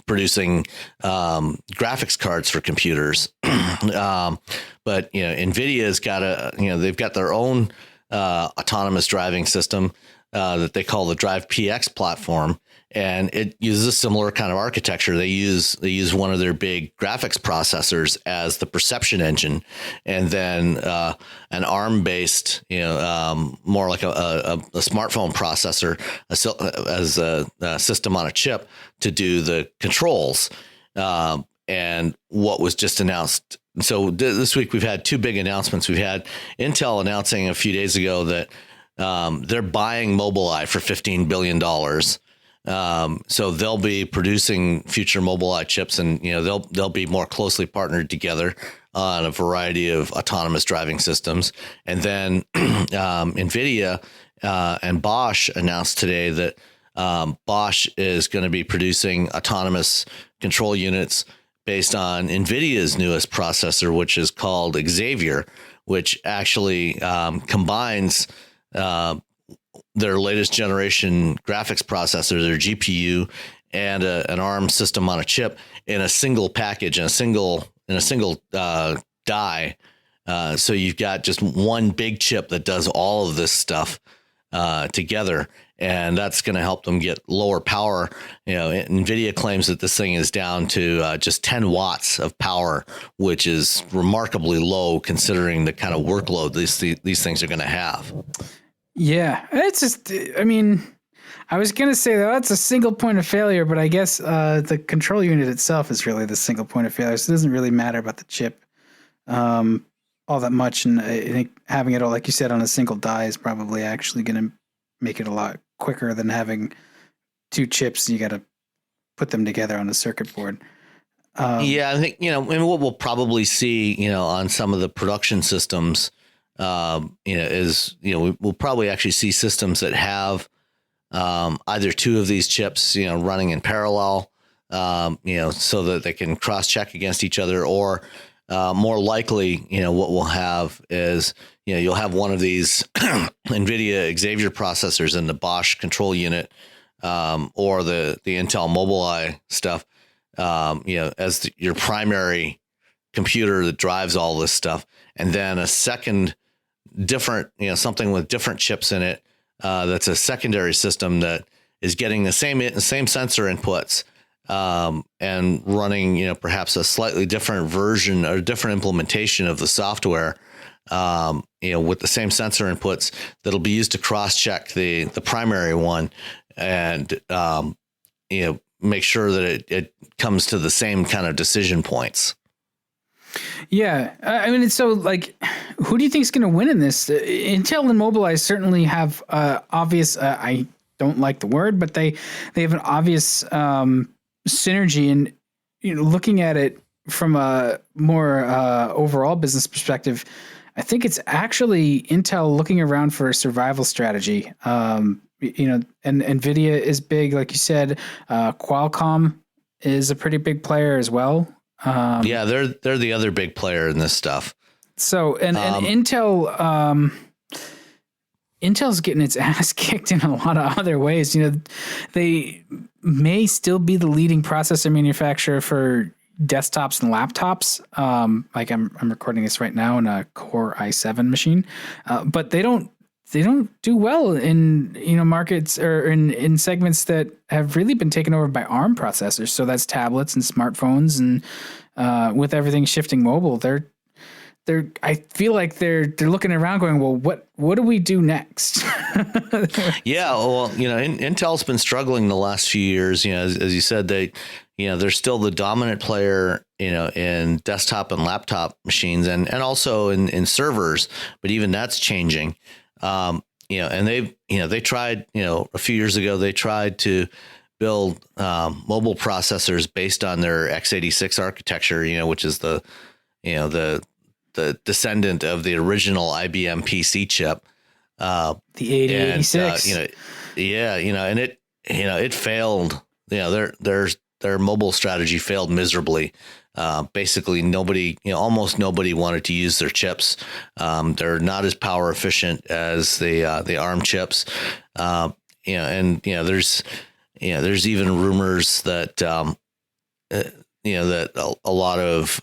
S3: producing graphics cards for computers. But NVIDIA's got they've got their own autonomous driving system that they call the Drive PX platform, and it uses a similar kind of architecture. They use one of their big graphics processors as the perception engine, and then an ARM based, more like a smartphone processor as a system on a chip to do the controls. And what was just announced. So this week we've had two big announcements. We've had Intel announcing a few days ago that they're buying Mobileye for $15 billion. So they'll be producing future Mobileye chips, and they'll be more closely partnered together on a variety of autonomous driving systems. And then NVIDIA and Bosch announced today that Bosch is going to be producing autonomous control units based on NVIDIA's newest processor, which is called Xavier, which actually combines their latest generation graphics processor, their GPU, and an ARM system on a chip in a single package, in a single die. So you've got just one big chip that does all of this stuff together, and that's going to help them get lower power. NVIDIA claims that this thing is down to just 10 watts of power, which is remarkably low considering the kind of workload these things are going to have.
S2: Yeah, it's just, I was going to say that's a single point of failure, but I guess the control unit itself is really the single point of failure. So it doesn't really matter about the chip all that much. And I think having it all, like you said, on a single die is probably actually going to make it a lot quicker than having two chips. You got to put them together on a circuit board.
S3: I think, what we'll probably see, on some of the production systems, we'll probably actually see systems that have either two of these chips, running in parallel, so that they can cross check against each other, or more likely, what we'll have is, you'll have one of these NVIDIA Xavier processors in the Bosch control unit, or the Intel Mobileye stuff, as your primary computer that drives all this stuff. And then a second different, something with different chips in it, that's a secondary system that is getting the same sensor inputs, and running, perhaps a slightly different version or different implementation of the software, with the same sensor inputs that'll be used to cross-check the primary one, and make sure that it comes to the same kind of decision points.
S2: Yeah, so who do you think is going to win in this? Intel and Mobileye certainly have obvious. I don't like the word, but they have an obvious synergy. And looking at it from a more overall business perspective, I think it's actually Intel looking around for a survival strategy. And NVIDIA is big, like you said. Qualcomm is a pretty big player as well.
S3: They're the other big player in this stuff.
S2: So, and Intel, Intel's getting its ass kicked in a lot of other ways. They may still be the leading processor manufacturer for desktops and laptops. Like I'm recording this right now in a Core i7 machine, but they don't do well in markets or in segments that have really been taken over by ARM processors. So that's tablets and smartphones, and with everything shifting mobile, I feel like they're looking around going, well, what do we do next?
S3: Yeah, well, Intel's been struggling the last few years. As you said, they're still the dominant player, in desktop and laptop machines, and also in servers. But even that's changing. And they tried, a few years ago, they tried to build mobile processors based on their x86 architecture, which is the descendant of the original IBM PC chip,
S2: the 8086.
S3: And it failed. Their mobile strategy failed miserably. Basically, almost nobody wanted to use their chips. They're not as power efficient as the ARM chips. There's even rumors that that a lot of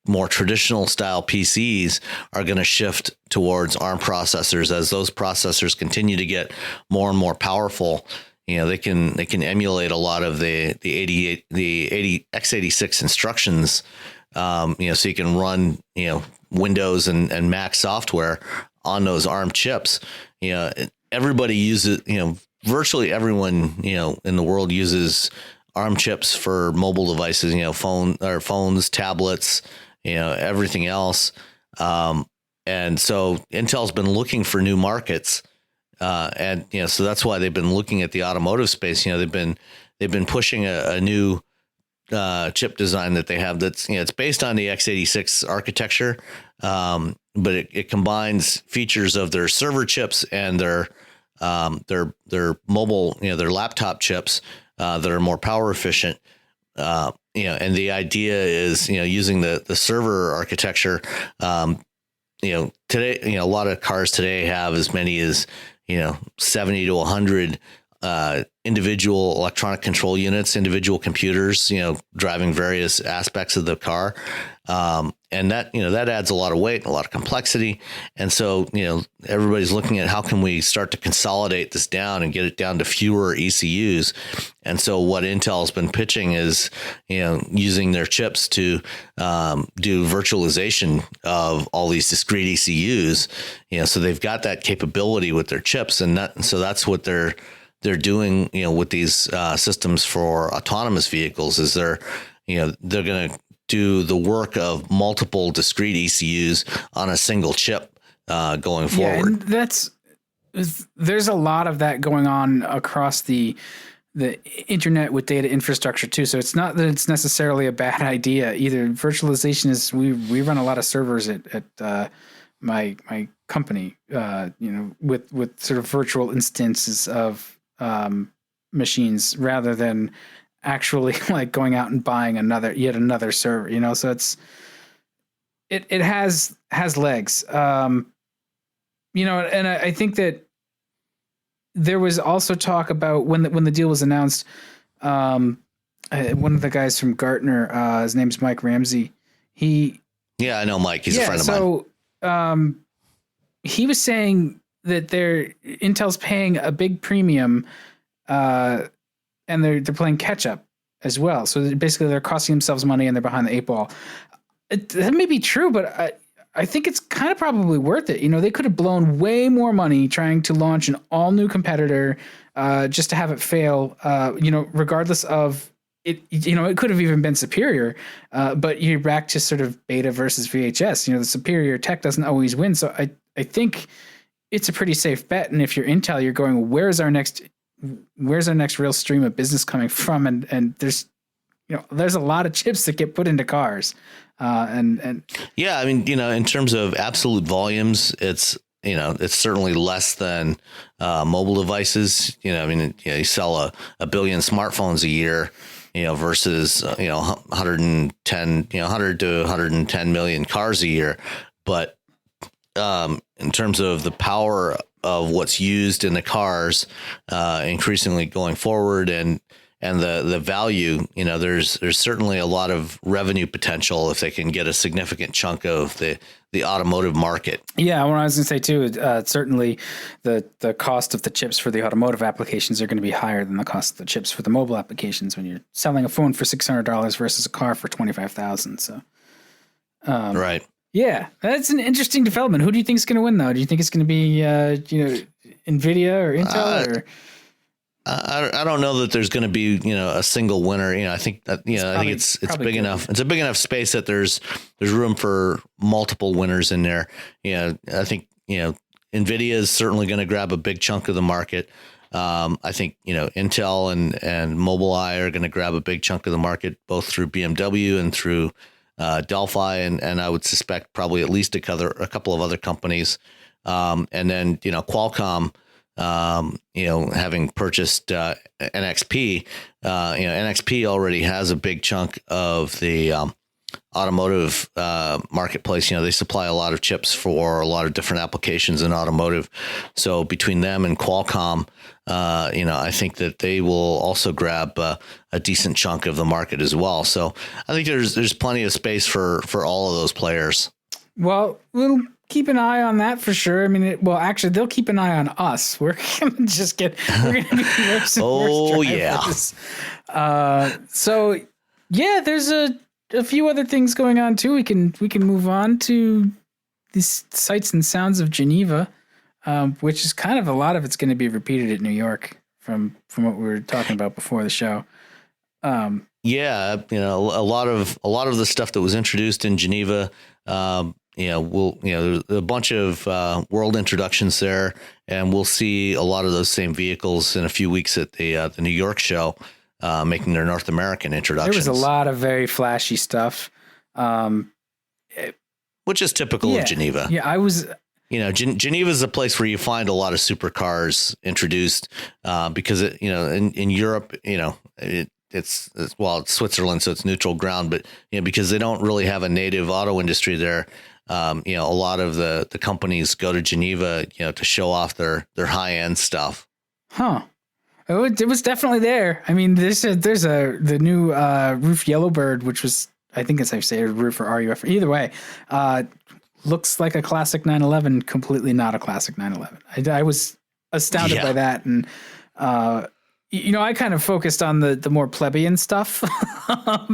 S3: more traditional style PCs are going to shift towards ARM processors as those processors continue to get more and more powerful. They can emulate a lot of the x86 instructions. So you can run Windows and Mac software on those ARM chips. Everybody uses virtually everyone in the world uses ARM chips for mobile devices. Phones, tablets. Everything else. And so Intel's been looking for new markets. So that's why they've been looking at the automotive space. They've been pushing a new chip design that they have that's, it's based on the x86 architecture. But it combines features of their server chips and their mobile, their laptop chips, that are more power efficient. And the idea is, using the server architecture, today, a lot of cars today have as many as, 70 to 100 individual electronic control units, individual computers, driving various aspects of the car. And that adds a lot of weight, a lot of complexity. And so, everybody's looking at how can we start to consolidate this down and get it down to fewer ECUs. And so what Intel's been pitching is, using their chips to do virtualization of all these discrete ECUs. So they've got that capability with their chips, and so that's what they're doing, with these systems for autonomous vehicles. Is they're going to do the work of multiple discrete ECUs on a single chip going forward.
S2: Yeah, and there's a lot of that going on across the internet with data infrastructure too. So it's not that it's necessarily a bad idea either. Virtualization is, we run a lot of servers at my company, with sort of virtual instances of machines rather than actually like going out and buying yet another server, so it has legs. And I think that there was also talk about when the deal was announced, one of the guys from Gartner, his name's Mike Ramsey.
S3: I know Mike, he's a friend of mine.
S2: So he was saying that Intel's paying a big premium, and they're playing catch up as well. So basically they're costing themselves money and they're behind the eight ball. That may be true, but I think it's kind of probably worth it. They could have blown way more money trying to launch an all new competitor, just to have it fail, regardless of it, it could have even been superior, but you're back to sort of beta versus VHS. The superior tech doesn't always win. So I think it's a pretty safe bet. And if you're Intel, you're going, where's our next real stream of business coming from? And there's a lot of chips that get put into cars. And
S3: yeah, I mean, in terms of absolute volumes, it's certainly less than mobile devices. You sell a billion smartphones a year, versus 100 to 110 million cars a year. But in terms of the power of what's used in the cars, increasingly going forward, and and the value, there's certainly a lot of revenue potential if they can get a significant chunk of the automotive market.
S2: Yeah, what I was going to say too, certainly the cost of the chips for the automotive applications are going to be higher than the cost of the chips for the mobile applications when you're selling a phone for $600 versus a car for $25,000. So,
S3: right.
S2: Yeah, that's an interesting development. Who do you think is going to win, though? Do you think it's going to be, NVIDIA or Intel? Or
S3: I don't know that there's going to be, a single winner. I think that, I think it's big
S2: good
S3: enough. It's a big enough space that there's room for multiple winners in there. I think, NVIDIA is certainly going to grab a big chunk of the market. I think, Intel and Mobileye are going to grab a big chunk of the market, both through BMW and through Delphi, and I would suspect probably at least a couple of other companies. And then, Qualcomm, having purchased NXP, NXP already has a big chunk of the automotive marketplace. They supply a lot of chips for a lot of different applications in automotive. So between them and Qualcomm, I think that they will also grab a decent chunk of the market as well. So I think there's plenty of space for all of those players.
S2: Well, we'll keep an eye on that for sure. I mean, actually, they'll keep an eye on us. We're going to be worse and worse drivers. So yeah, there's a few other things going on too. We can move on to these sights and sounds of Geneva, which is kind of a lot of it's going to be repeated at New York from what we were talking about before the show.
S3: Yeah, a lot of the stuff that was introduced in Geneva, there's a bunch of world introductions there, and we'll see a lot of those same vehicles in a few weeks at the New York show, making their North American introductions.
S2: There was a lot of very flashy stuff,
S3: which is typical of Geneva.
S2: Yeah,
S3: Geneva is a place where you find a lot of supercars introduced, because in Europe, it's Switzerland, so it's neutral ground, but because they don't really have a native auto industry there, a lot of the companies go to Geneva, to show off their high end stuff.
S2: Huh. It was definitely there. I mean, there's the new Roof Yellowbird, which was, I think as I say, Roof or RUF. Either way, looks like a classic 911, completely not a classic 911. I was astounded by that, and I kind of focused on the more plebeian stuff.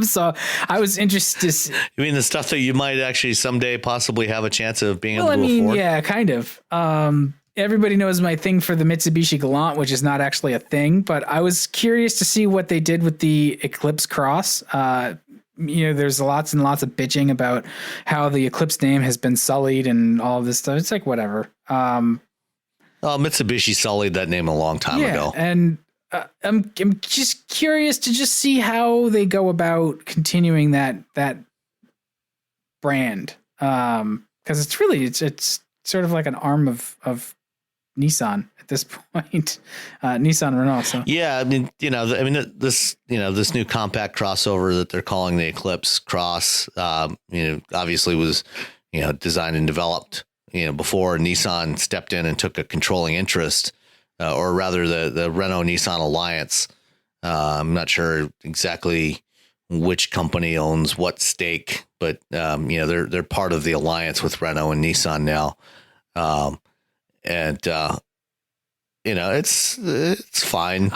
S2: So I was interested.
S3: You mean the stuff that you might actually someday possibly have a chance of being able to afford?
S2: Yeah, kind of. Everybody knows my thing for the Mitsubishi Galant, which is not actually a thing, but I was curious to see what they did with the Eclipse Cross. There's lots and lots of bitching about how the Eclipse name has been sullied and all of this stuff. It's like, whatever.
S3: Mitsubishi sullied that name a long time ago.
S2: And I'm just curious to just see how they go about continuing that brand. Cause it's sort of like an arm of Nissan at this point, Nissan Renault. So
S3: yeah, this new compact crossover that they're calling the Eclipse Cross, obviously was, designed and developed, before Nissan stepped in and took a controlling interest, or rather the Renault Nissan alliance. I'm not sure exactly which company owns what stake, but they're part of the alliance with Renault and Nissan now. It's fine.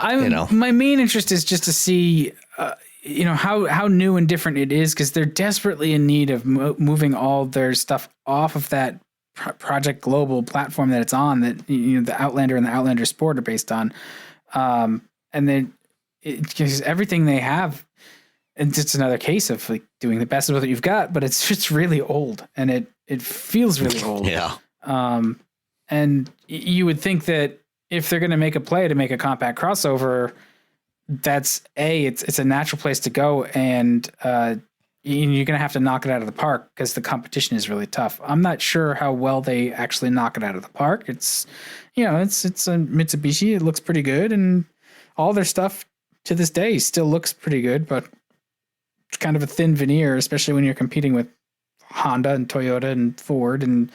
S2: My main interest is just to see, how new and different it is, because they're desperately in need of moving all their stuff off of that Project Global platform that it's on, that the Outlander and the Outlander Sport are based on, and then because everything they have, and it's another case of like doing the best with what you've got, but it's really old, and it feels really old.
S3: Yeah.
S2: And you would think that if they're going to make a play to make a compact crossover, that's it's a natural place to go, and you're going to have to knock it out of the park because the competition is really tough. I'm not sure how well they actually knock it out of the park. It's it's a Mitsubishi. It looks pretty good, and all their stuff to this day still looks pretty good, but it's kind of a thin veneer, especially when you're competing with Honda and Toyota and Ford and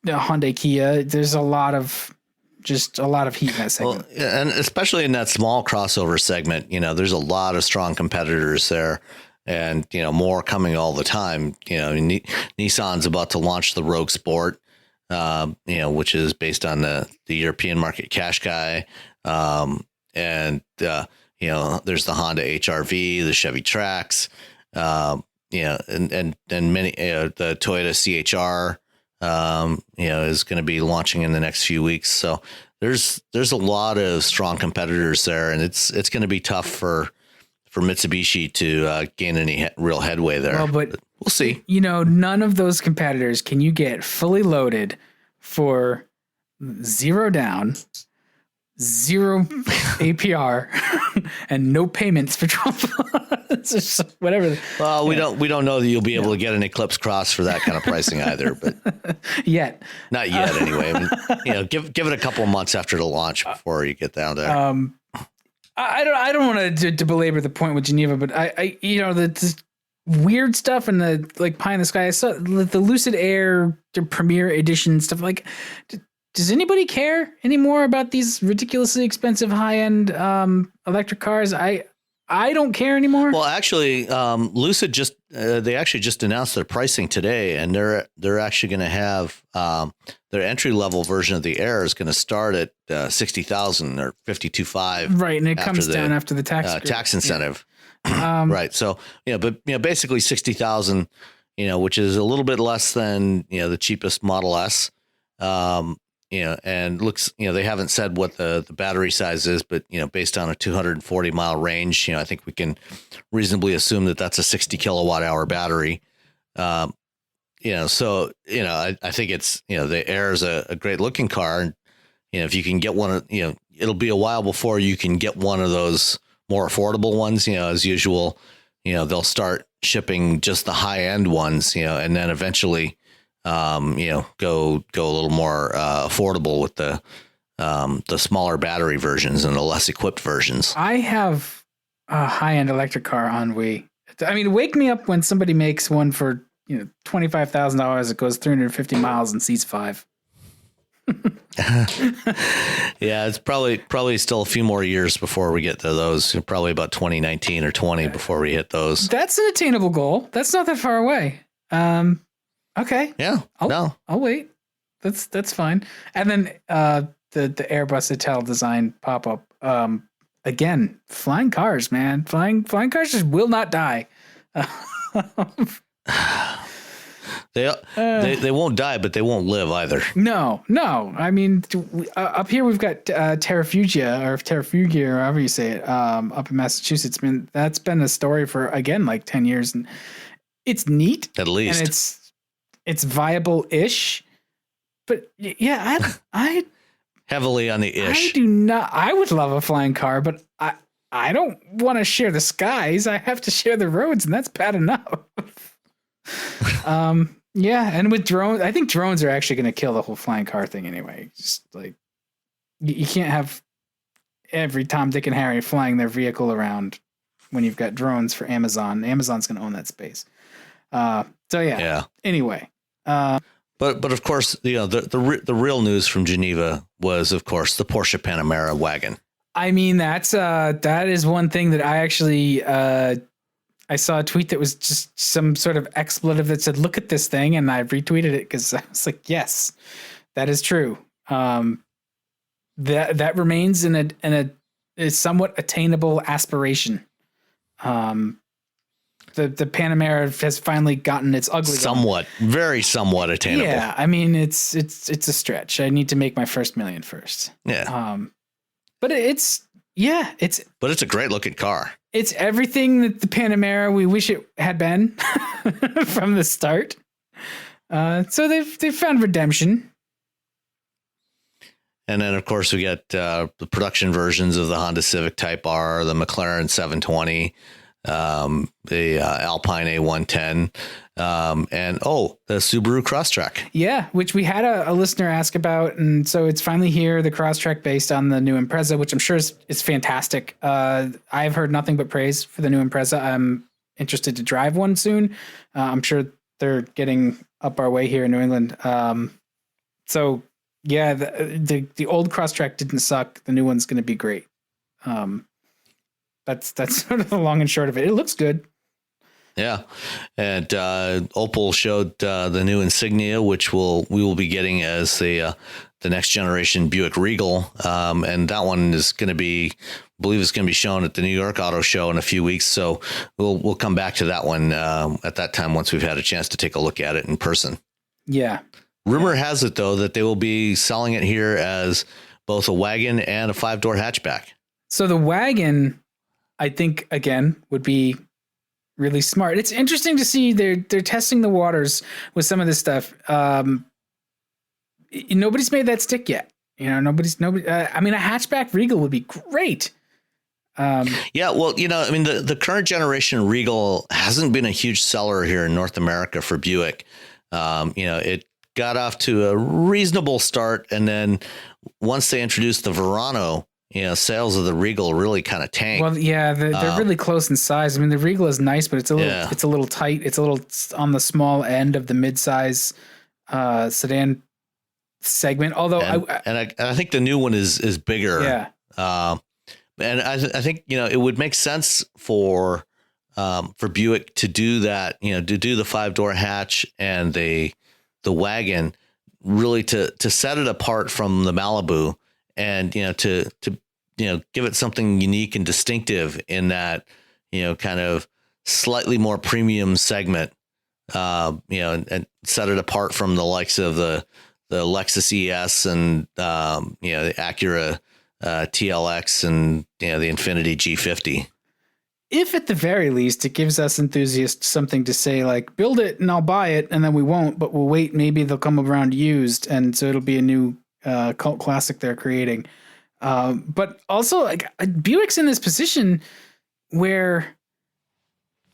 S2: Hyundai, Kia. There's a lot of just a lot of heat in that segment.
S3: Well, and especially in that small crossover segment, there's a lot of strong competitors there, and more coming all the time. Nissan's about to launch the Rogue Sport, which is based on the European market Qashqai, and there's the Honda HR-V, the Chevy Trax, and many the Toyota CHR. Is going to be launching in the next few weeks. So there's a lot of strong competitors there, and it's going to be tough for Mitsubishi to gain any real headway there.
S2: Well, but
S3: we'll see.
S2: None of those competitors can you get fully loaded for 0 down, 0 APR, and no payments for 12 months or whatever.
S3: Well, we don't know that you'll be able to get an Eclipse Cross for that kind of pricing either, but not yet anyway. Give it a couple of months after the launch before you get down there.
S2: I don't want to belabor the point with Geneva, but I the weird stuff and the like pie in the sky. I saw the Lucid Air Premier Edition stuff. Like, does anybody care anymore about these ridiculously expensive high-end electric cars? I don't care anymore.
S3: Well, actually, Lucid they actually just announced their pricing today, and they're actually going to have their entry-level version of the Air is going to start at $60,000 or $52,500.
S2: Right, and it comes down after the
S3: tax incentive. Yeah. Right. So but basically $60,000, which is a little bit less than the cheapest Model S. And looks, they haven't said what the battery size is, but, based on a 240 mile range, I think we can reasonably assume that that's a 60 kilowatt hour battery. So, I think it's, the Air is a great looking car. And, if you can get one, it'll be a while before you can get one of those more affordable ones, as usual, they'll start shipping just the high end ones, and then eventually, go a little more affordable with the smaller battery versions and the less equipped versions.
S2: I have a high-end electric car on Wii. I mean, wake me up when somebody makes one for $25,000 that goes 350 miles and seats 5.
S3: Yeah, it's probably still a few more years before we get to those. Probably about 2019 or 20 before we hit those.
S2: That's an attainable goal. That's not that far away. Okay.
S3: Yeah.
S2: I'll wait. That's fine. And then the Airbus Ital design pop up. Again, flying cars, man. Flying cars just will not die.
S3: They won't die, but they won't live either.
S2: No. I mean, up here we've got Terrafugia or however you say it, up in Massachusetts. I mean, that's been a story for again like 10 years, and it's neat.
S3: At least,
S2: and it's viable-ish. But yeah, I
S3: heavily on the ish.
S2: I do not. I would love a flying car, but I don't want to share the skies. I have to share the roads, and that's bad enough. Yeah, and with drones, I think drones are actually going to kill the whole flying car thing anyway. Just like you can't have every Tom, Dick, and Harry flying their vehicle around when you've got drones for Amazon. Amazon's going to own that space. So yeah. Anyway,
S3: but of course, the real news from Geneva was, of course, the Porsche Panamera wagon.
S2: I mean, that is one thing that I actually I saw a tweet that was just some sort of expletive that said, "Look at this thing," and I retweeted it because I was like, "Yes, that is true." That remains in a somewhat attainable aspiration. The Panamera has finally gotten its ugly.
S3: Very somewhat attainable.
S2: Yeah, I mean it's a stretch. I need to make my first million first.
S3: Yeah.
S2: But it's a
S3: great looking car.
S2: It's everything that the Panamera we wish it had been from the start. So they've found redemption.
S3: And then, of course, we got the production versions of the Honda Civic Type R, the McLaren 720, the Alpine A110, and the Subaru Crosstrek.
S2: Yeah, which we had a listener ask about, and so it's finally here. The Crosstrek based on the new Impreza, which I'm sure is fantastic. I've heard nothing but praise for the new Impreza. I'm interested to drive one soon. I'm sure they're getting up our way here in New England. So Yeah, the old Crosstrek didn't suck. The new one's going to be great. That's sort of the long and short of it. It looks good.
S3: Yeah, and Opel showed the new Insignia, which we will be getting as the next generation Buick Regal, and that one is going to be, I believe, it's going to be shown at the New York Auto Show in a few weeks. So we'll come back to that one at that time once we've had a chance to take a look at it in person.
S2: Yeah.
S3: Rumor has it though that they will be selling it here as both a wagon and a 5-door hatchback.
S2: So the wagon, I think, again, would be really smart. It's interesting to see they're testing the waters with some of this stuff. Nobody's made that stick yet. Nobody. I mean, a hatchback Regal would be great.
S3: Yeah, well, the current generation Regal hasn't been a huge seller here in North America for Buick. It got off to a reasonable start, and then once they introduced the Verano, sales of the Regal really kind of tanked.
S2: Well, yeah, they're really close in size. I mean, the Regal is nice, but it's a little tight. It's a little on the small end of the midsize sedan segment. Although,
S3: I think the new one is bigger.
S2: Yeah.
S3: And I think it would make sense for Buick to do that. To do the 5-door hatch and the wagon, really to set it apart from the Malibu. And, to give it something unique and distinctive in that, kind of slightly more premium segment, and set it apart from the likes of the Lexus ES and, the Acura TLX and, the Infiniti G50.
S2: If at the very least, it gives us enthusiasts something to say, like, build it and I'll buy it, and then we won't, but we'll wait. Maybe they'll come around used. And so it'll be a new cult classic they're creating. But also, like, Buick's in this position where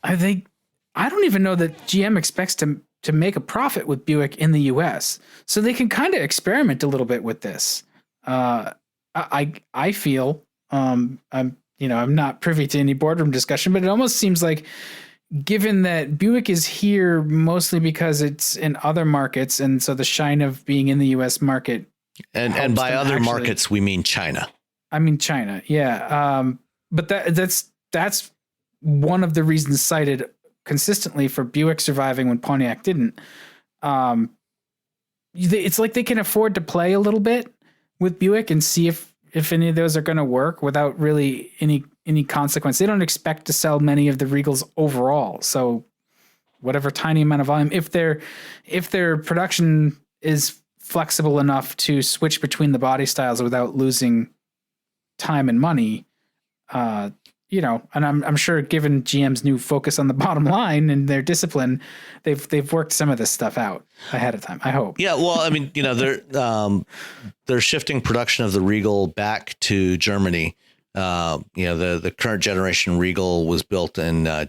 S2: I don't even know that GM expects to make a profit with Buick in the US. So they can kind of experiment a little bit with this. I feel, I'm not privy to any boardroom discussion, but it almost seems like, given that Buick is here mostly because it's in other markets, and so the shine of being in the US market.
S3: And by other markets, we mean China.
S2: I mean China, yeah. But that's one of the reasons cited consistently for Buick surviving when Pontiac didn't. It's like they can afford to play a little bit with Buick and see if any of those are going to work without really any consequence. They don't expect to sell many of the Regals overall, so whatever tiny amount of volume, if their production is flexible enough to switch between the body styles without losing time and money, and I'm sure, given GM's new focus on the bottom line and their discipline, they've worked some of this stuff out ahead of time, I hope.
S3: Yeah, well, I mean, they're shifting production of the Regal back to Germany. The current generation Regal was built in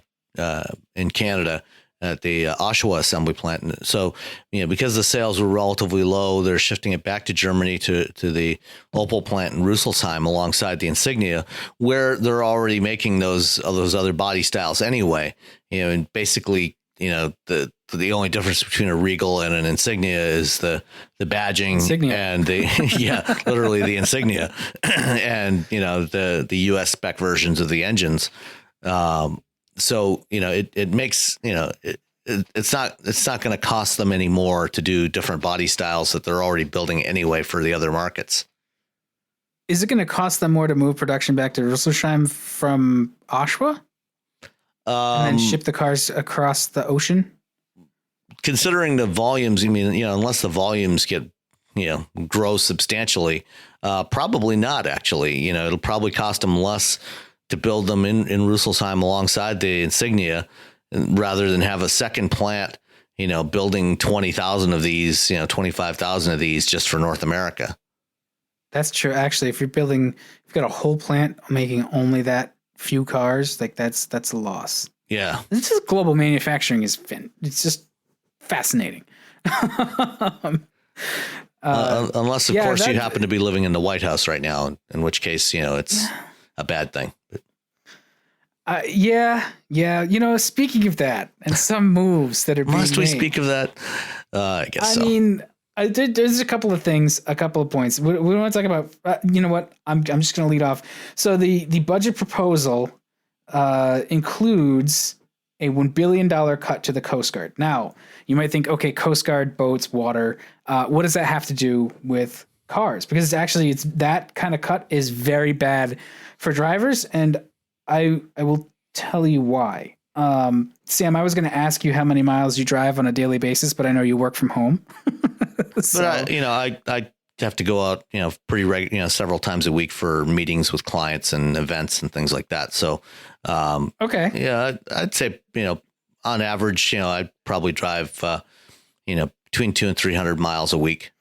S3: Canada at the Oshawa assembly plant. So, because the sales were relatively low, they're shifting it back to Germany to the Opel plant in Rüsselsheim alongside the Insignia, where they're already making those other body styles anyway. And basically, the only difference between a Regal and an Insignia is the badging
S2: Insignia.
S3: And literally the Insignia and, the US spec versions of the engines. So, it makes, it's not going to cost them any more to do different body styles that they're already building anyway for the other markets.
S2: Is it going to cost them more to move production back to Rüsselsheim from Oshawa? And then ship the cars across the ocean?
S3: Considering the volumes, unless the volumes grow substantially, probably not actually. It'll probably cost them less to build them in Rüsselsheim alongside the Insignia rather than have a second plant, building 20,000 of these, 25,000 of these just for North America.
S2: That's true. Actually, if you've got a whole plant making only that few cars, like that's a loss.
S3: Yeah.
S2: This is global manufacturing it's just fascinating.
S3: Unless, of course, you happen to be living in the White House right now, in which case, it's a bad thing.
S2: Yeah. Speaking of that, and some moves that are being
S3: Must we
S2: made,
S3: speak of that? I guess
S2: I
S3: so.
S2: mean, There's a couple of things, a couple of points. We want to talk about. You know what? I'm just going to lead off. So the budget proposal includes a $1 billion cut to the Coast Guard. Now, you might think, okay, Coast Guard, boats, water. What does that have to do with cars? Because it's that kind of cut is very bad for drivers, and I will tell you why. Sam, I was going to ask you how many miles you drive on a daily basis, but I know you work from home. So.
S3: But I have to go out, pretty several times a week for meetings with clients and events and things like that. So,
S2: okay.
S3: Yeah, I'd say, on average, I'd probably drive, between 200 and 300 miles a week.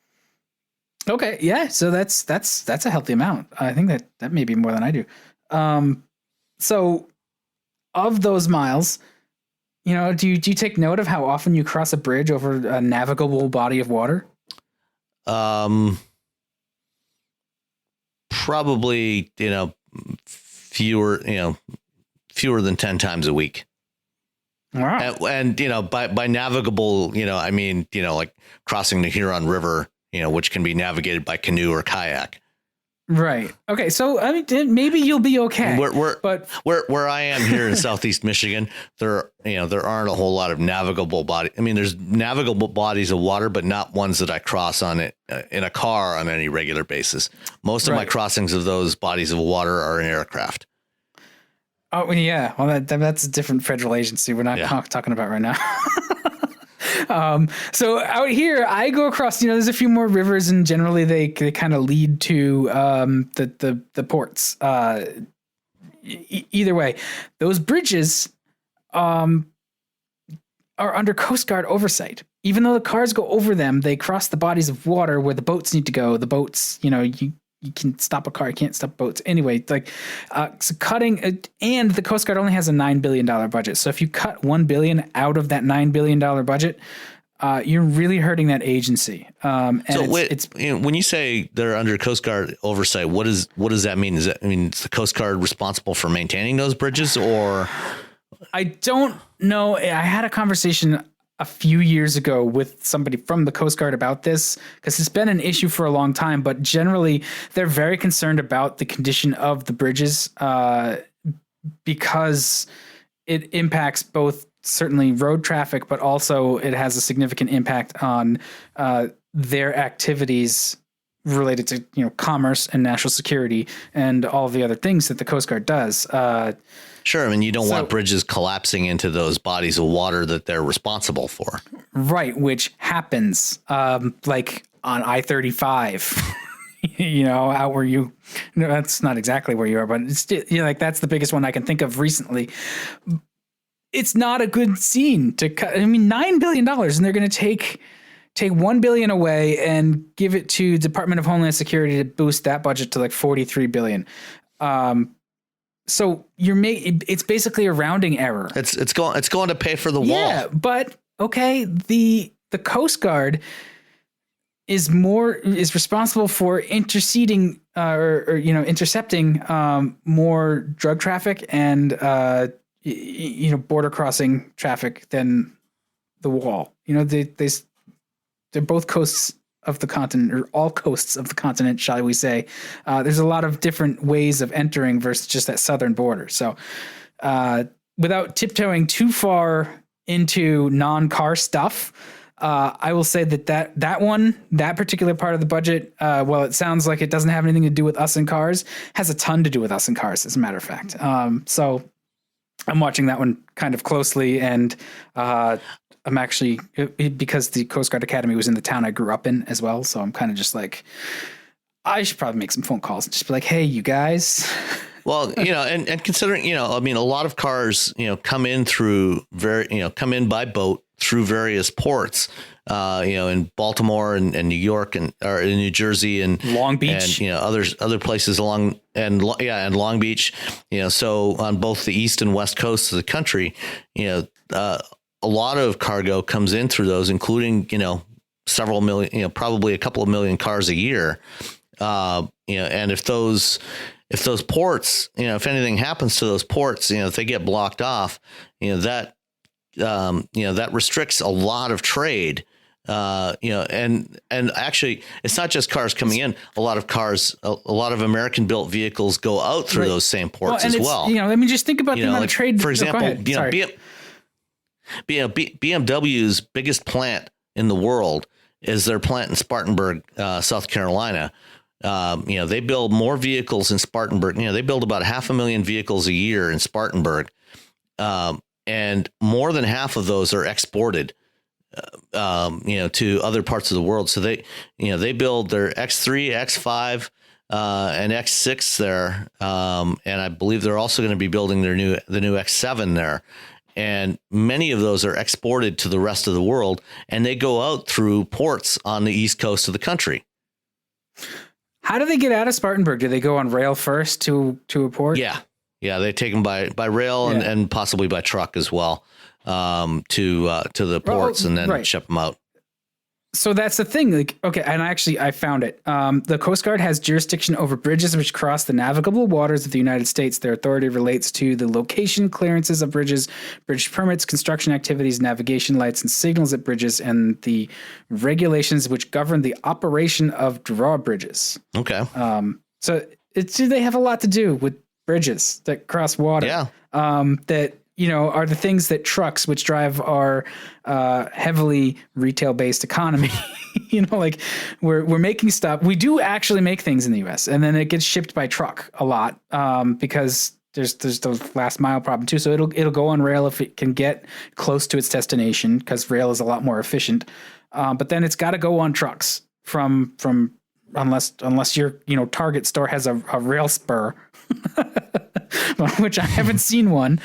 S2: Okay. Yeah. So that's a healthy amount. I think that may be more than I do. So of those miles, do you take note of how often you cross a bridge over a navigable body of water?
S3: Probably, fewer than 10 times a week.
S2: Wow.
S3: And by navigable, I mean, like crossing the Huron River, which can be navigated by canoe or kayak.
S2: Right. Okay. So I mean, maybe you'll be okay.
S3: Where I am here in Southeast Michigan, there aren't a whole lot of navigable body. I mean, there's navigable bodies of water, but not ones that I cross on it in a car on any regular basis. Most of my crossings of those bodies of water are in aircraft.
S2: Oh yeah. Well, that's a different federal agency. We're not talking about right now. So out here, I go across, there's a few more rivers, and generally they kind of lead to the ports. Either way, those bridges are under Coast Guard oversight. Even though the cars go over them, they cross the bodies of water where the boats need to go. The boats, you can stop a car, you can't stop boats. Anyway, so cutting, and the Coast Guard only has a $9 billion budget. So if you cut $1 billion out of that $9 billion budget, you're really hurting that agency. And so
S3: when you say they're under Coast Guard oversight, what does that mean? Is the Coast Guard responsible for maintaining those bridges, or?
S2: I don't know. I had a conversation a few years ago with somebody from the Coast Guard about this, because it's been an issue for a long time, but generally they're very concerned about the condition of the bridges, because it impacts both certainly road traffic, but also it has a significant impact on their activities related to, commerce and national security and all the other things that the Coast Guard does.
S3: Sure. I mean, you don't want bridges collapsing into those bodies of water that they're responsible for.
S2: Right. Which happens, like on I-35, out where that's not exactly where you are, but it's, that's the biggest one I can think of recently. It's not a good scene to cut. I mean, $9 billion, and they're going to take $1 billion away and give it to Department of Homeland Security to boost that budget to like $43 billion. So it's basically a rounding error.
S3: It's going to pay for the wall.
S2: Yeah, but okay, the Coast Guard is responsible for intercepting more drug traffic and border crossing traffic than the wall. They're both coasts of the continent, or all coasts of the continent, shall we say. There's a lot of different ways of entering versus just that southern border. So without tiptoeing too far into non-car stuff, I will say that particular part of the budget, while it sounds like it doesn't have anything to do with us in cars, has a ton to do with us in cars, as a matter of fact. So I'm watching that one kind of closely, and I'm actually, because the Coast Guard Academy was in the town I grew up in as well. So I'm kind of just like, I should probably make some phone calls and just be like, hey, you guys.
S3: Well, and considering, a lot of cars, come in by boat through various ports, in Baltimore and New York or in New Jersey and
S2: Long Beach,
S3: and, other places along and Long Beach, so on both the east and west coasts of the country, a lot of cargo comes in through those, including, several million, probably a couple of million cars a year. And if those ports, if anything happens to those ports, if they get blocked off, that restricts a lot of trade, and actually, it's not just cars coming in. A lot of American built vehicles go out through those same ports as well.
S2: I mean, just think about the amount of trade.
S3: For example, BMW's biggest plant in the world is their plant in Spartanburg, South Carolina. They build more vehicles in Spartanburg. They build about 500,000 vehicles a year in Spartanburg. And more than half of those are exported, to other parts of the world. So they build their X3, X5, and X6 there. And I believe they're also going to be building the new X7 there. And many of those are exported to the rest of the world, and they go out through ports on the east coast of the country.
S2: How do they get out of Spartanburg? Do they go on rail first to a port?
S3: Yeah, they take them by rail and possibly by truck as well, to the ports and then ship them out.
S2: So that's the thing. Like, okay, and I found it. The Coast Guard has jurisdiction over bridges which cross the navigable waters of the United States. Their authority relates to the location, clearances of bridges, bridge permits, construction activities, navigation lights and signals at bridges, and the regulations which govern the operation of drawbridges.
S3: Okay.
S2: So they have a lot to do with bridges that cross water.
S3: Yeah.
S2: That are the things that trucks, which drive our heavily retail-based economy, like we're making stuff. We do actually make things in the U.S. and then it gets shipped by truck a lot because there's the last mile problem too. So it'll go on rail if it can get close to its destination because rail is a lot more efficient. But then it's got to go on trucks from unless your Target store has a rail spur, which I haven't seen one.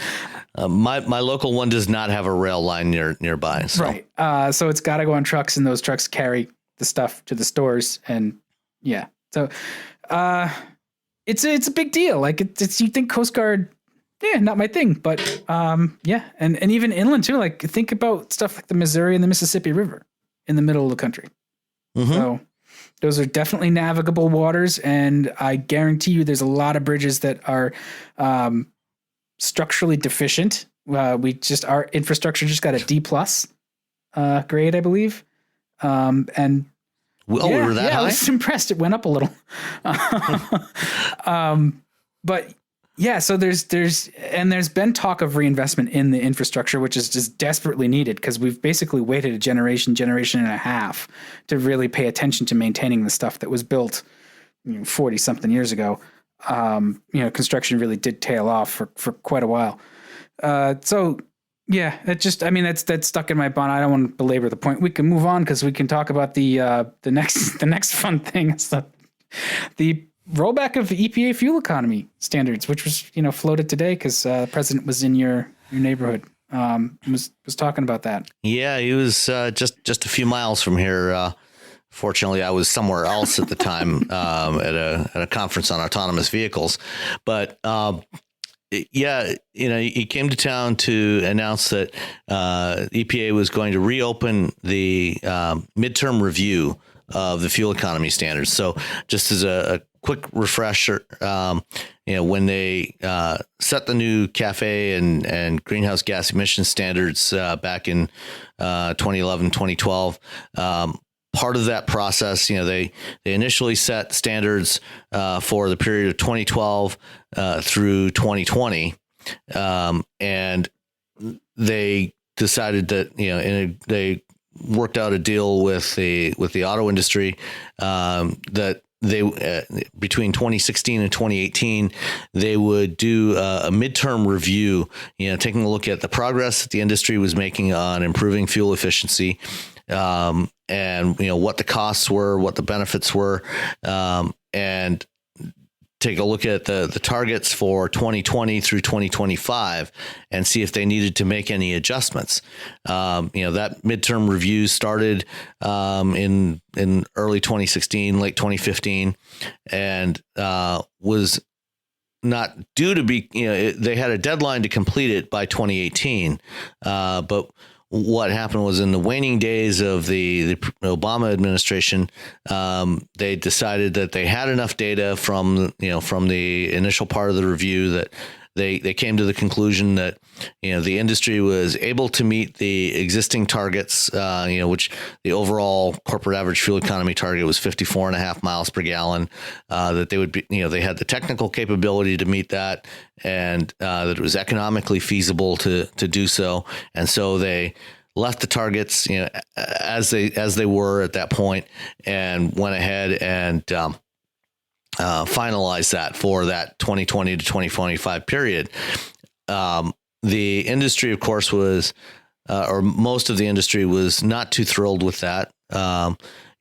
S3: My local one does not have a rail line nearby. So.
S2: Right. So it's got to go on trucks, and those trucks carry the stuff to the stores. And yeah, so it's a big deal. Like it's you think Coast Guard, not my thing, but and even inland too. Like think about stuff like the Missouri and the Mississippi River in the middle of the country. Mm-hmm. So those are definitely navigable waters, and I guarantee you, there's a lot of bridges that are structurally deficient. Our infrastructure just got a D+ grade, I believe. And
S3: we were that high?
S2: I was impressed. It went up a little. But yeah, so there's been talk of reinvestment in the infrastructure, which is just desperately needed because we've basically waited a generation and a half to really pay attention to maintaining the stuff that was built 40 something years ago. Construction really did tail off for quite a while. So yeah, that's stuck in my bond. I don't want to belabor the point. We can move on because we can talk about the next fun thing. It's the rollback of EPA fuel economy standards, which was, floated today because the president was in your neighborhood. Was talking about that. Yeah,
S3: he was just a few miles from here. Fortunately, I was somewhere else at the time at a conference on autonomous vehicles. But he came to town to announce that EPA was going to reopen the midterm review of the fuel economy standards. So just as a quick refresher, when they set the new CAFE and greenhouse gas emission standards back in 2011, 2012, part of that process, they initially set standards for the period of 2012 through 2020, and they decided that they worked out a deal with the auto industry that they between 2016 and 2018 they would do a midterm review, taking a look at the progress that the industry was making on improving fuel efficiency. And what the costs were, what the benefits were, and take a look at the targets for 2020 through 2025 and see if they needed to make any adjustments. That midterm review started in early 2016, late 2015, and was not due to be, they had a deadline to complete it by 2018, but what happened was in the waning days of the Obama administration, they decided that they had enough data from the initial part of the review that they came to the conclusion that, the industry was able to meet the existing targets, which the overall corporate average fuel economy target was 54.5 miles per gallon, that they would be, they had the technical capability to meet that, and that it was economically feasible to do so. And so they left the targets, as they were at that point, and went ahead and finalized that for that 2020 to 2025 period. The industry, of course, was, or most of the industry was not too thrilled with that.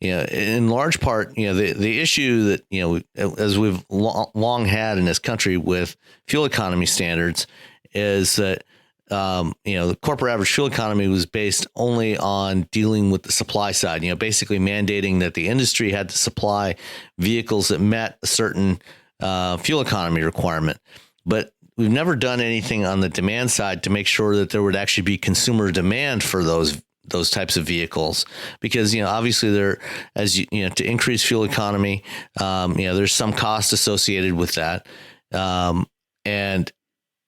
S3: In large part, the issue that, as we've long had in this country with fuel economy standards is that, the corporate average fuel economy was based only on dealing with the supply side, basically mandating that the industry had to supply vehicles that met a certain fuel economy requirement. But we've never done anything on the demand side to make sure that there would actually be consumer demand for those types of vehicles, because, obviously to increase fuel economy, there's some cost associated with that. And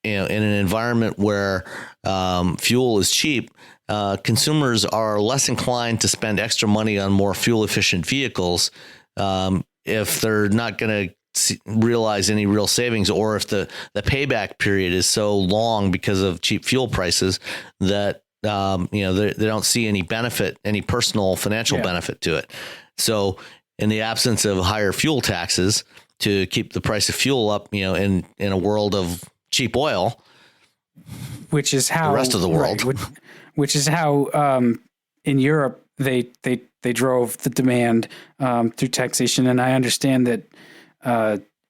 S3: in an environment where fuel is cheap, consumers are less inclined to spend extra money on more fuel efficient vehicles if they're not going to realize any real savings, or if the payback period is so long because of cheap fuel prices that they don't see any benefit, any personal financial benefit to it. So in the absence of higher fuel taxes to keep the price of fuel up, in a world of cheap oil,
S2: which is how
S3: the rest of the world,
S2: which is how in Europe they drove the demand through taxation. And I understand that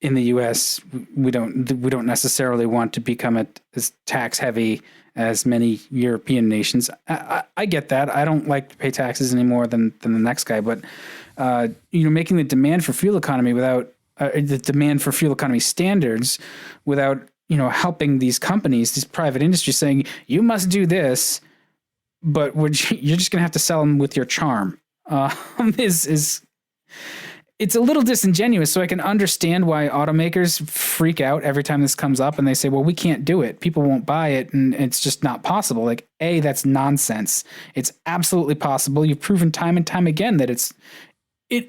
S2: in the U.S. we don't necessarily want to become as tax heavy as many European nations. I get that. I don't like to pay taxes any more than the next guy, but making the demand for fuel economy without the demand for fuel economy standards without helping these companies, these private industries, saying you must do this, but you're just going to have to sell them with your charm. It's a little disingenuous. So I can understand why automakers freak out every time this comes up and they say, well, we can't do it. People won't buy it. And it's just not possible. Like, that's nonsense. It's absolutely possible. You've proven time and time again that it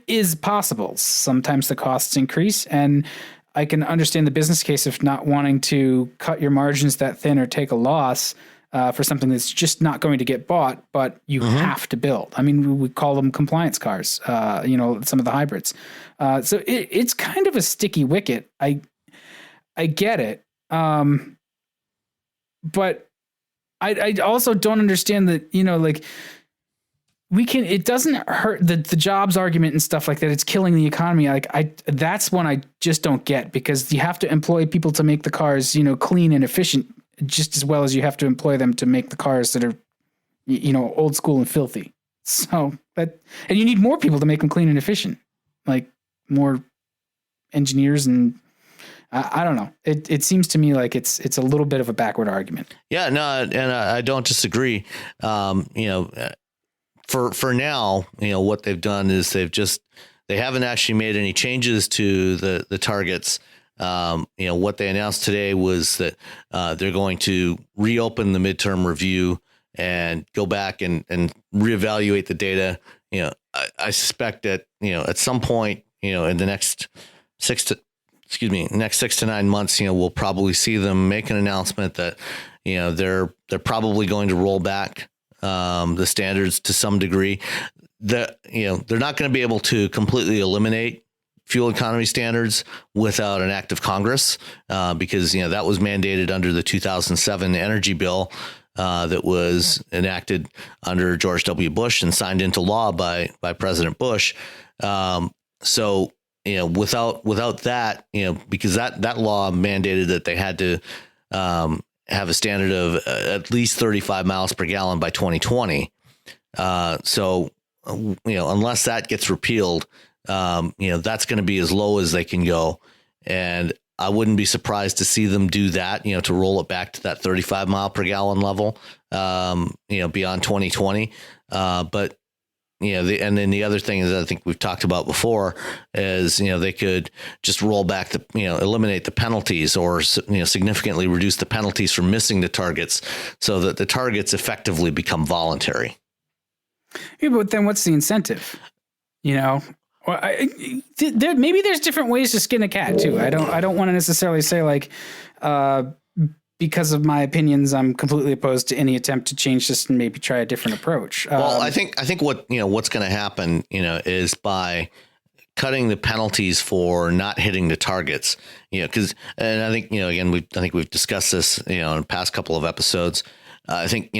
S2: is possible. Sometimes the costs increase, and I can understand the business case of not wanting to cut your margins that thin or take a loss for something that's just not going to get bought, but you have to build. I mean, we call them compliance cars, some of the hybrids. So it's kind of a sticky wicket. I get it. But I also don't understand that, it doesn't hurt the jobs argument and stuff like that. It's killing the economy. That's one I just don't get, because you have to employ people to make the cars, clean and efficient, just as well as you have to employ them to make the cars that are, old school and filthy. So and you need more people to make them clean and efficient, like more engineers. And I don't know. It seems to me like it's a little bit of a backward argument. Yeah, no, and I don't disagree. For now, what they've done is they haven't actually made any changes to the targets. What they announced today was that they're going to reopen the midterm review and go back and reevaluate the data. I suspect that, at some point, in the next 6 to 9 months, we'll probably see them make an announcement that, they're probably going to roll back the standards to some degree. They're not going to be able to completely eliminate fuel economy standards without an act of Congress, because, that was mandated under the 2007 energy bill that was enacted under George W. Bush and signed into law by President Bush. So, without that, because that law mandated that they had to have a standard of at least 35 miles per gallon by 2020. So, unless that gets repealed, that's going to be as low as they can go. And I wouldn't be surprised to see them do that, to roll it back to that 35 mile per gallon level, beyond 2020. But,
S3: and then the other thing is, I think we've talked about before, is, they could just roll back eliminate the penalties, or, significantly reduce the penalties for missing the targets, so that the targets effectively become voluntary.
S2: Yeah, but then what's the incentive? Well, maybe there's different ways to skin a cat too. I don't want to necessarily say like, because of my opinions, I'm completely opposed to any attempt to change this and maybe try a different approach.
S3: Well, I think what's going to happen, is by cutting the penalties for not hitting the targets, because, and I think, again, I think we've discussed this, in the past couple of episodes. I think,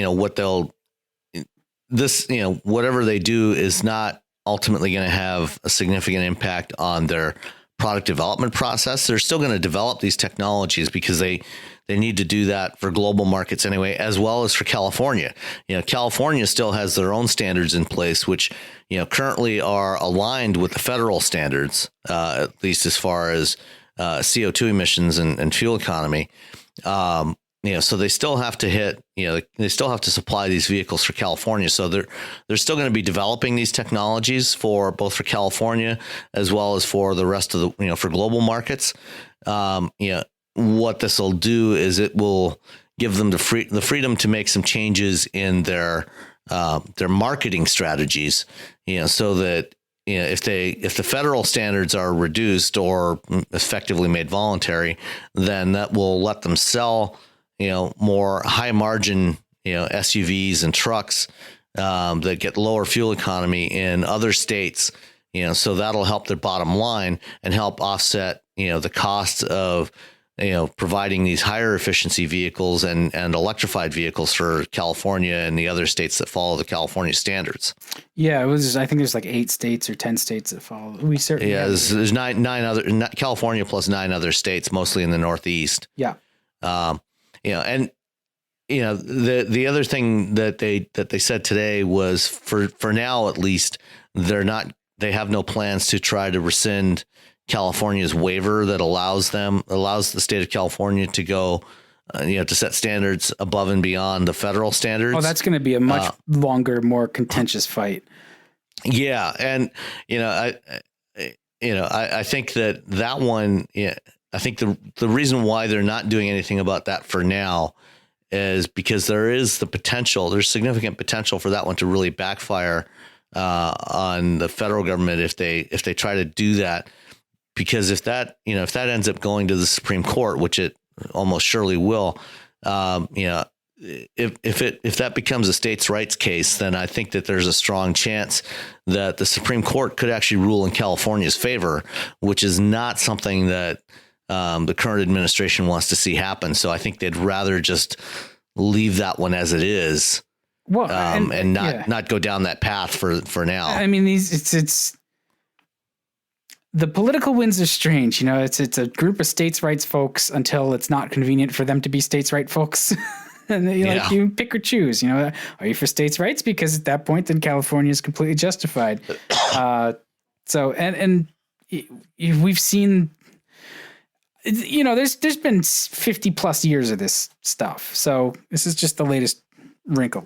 S3: whatever they do is not ultimately going to have a significant impact on their product development process. They're still going to develop these technologies because they need to do that for global markets anyway, as well as for California. California still has their own standards in place, which, currently are aligned with the federal standards, at least as far as CO2 emissions and fuel economy. So they still have to hit, they still have to supply these vehicles for California. So they're still going to be developing these technologies for both for California as well as for the rest of the, for global markets. What this will do is it will give them the freedom to make some changes in their marketing strategies, so that, if the federal standards are reduced or effectively made voluntary, then that will let them sell, more high margin, SUVs and trucks that get lower fuel economy in other states, so that'll help their bottom line and help offset, the costs of, providing these higher efficiency vehicles and electrified vehicles for California and the other states that follow the California standards. Yeah,
S2: I think there's like 8 states or 10 states that follow. We certainly
S3: there's nine other, California plus 9 other states, mostly in the Northeast.
S2: Yeah.
S3: And the other thing that they said today was, for now at least, they have no plans to try to rescind California's waiver that allows the state of California to go, to set standards above and beyond the federal standards.
S2: Oh, that's going to be a much longer, more contentious fight.
S3: Yeah. And, I think that one, I think the reason why they're not doing anything about that for now is because there's significant potential for that one to really backfire on the federal government if they try to do that. Because if that ends up going to the Supreme Court, which it almost surely will, if that becomes a states' rights case, then I think that there's a strong chance that the Supreme Court could actually rule in California's favor, which is not something that the current administration wants to see happen. So I think they'd rather just leave that one as it is, and not go down that path for now.
S2: I mean, it's. The political winds are strange. It's a group of states' rights folks until it's not convenient for them to be states' right folks. And you pick or choose, are you for states' rights? Because at that point, then California is completely justified. We've seen, there's been 50 plus years of this stuff. So this is just the latest wrinkle.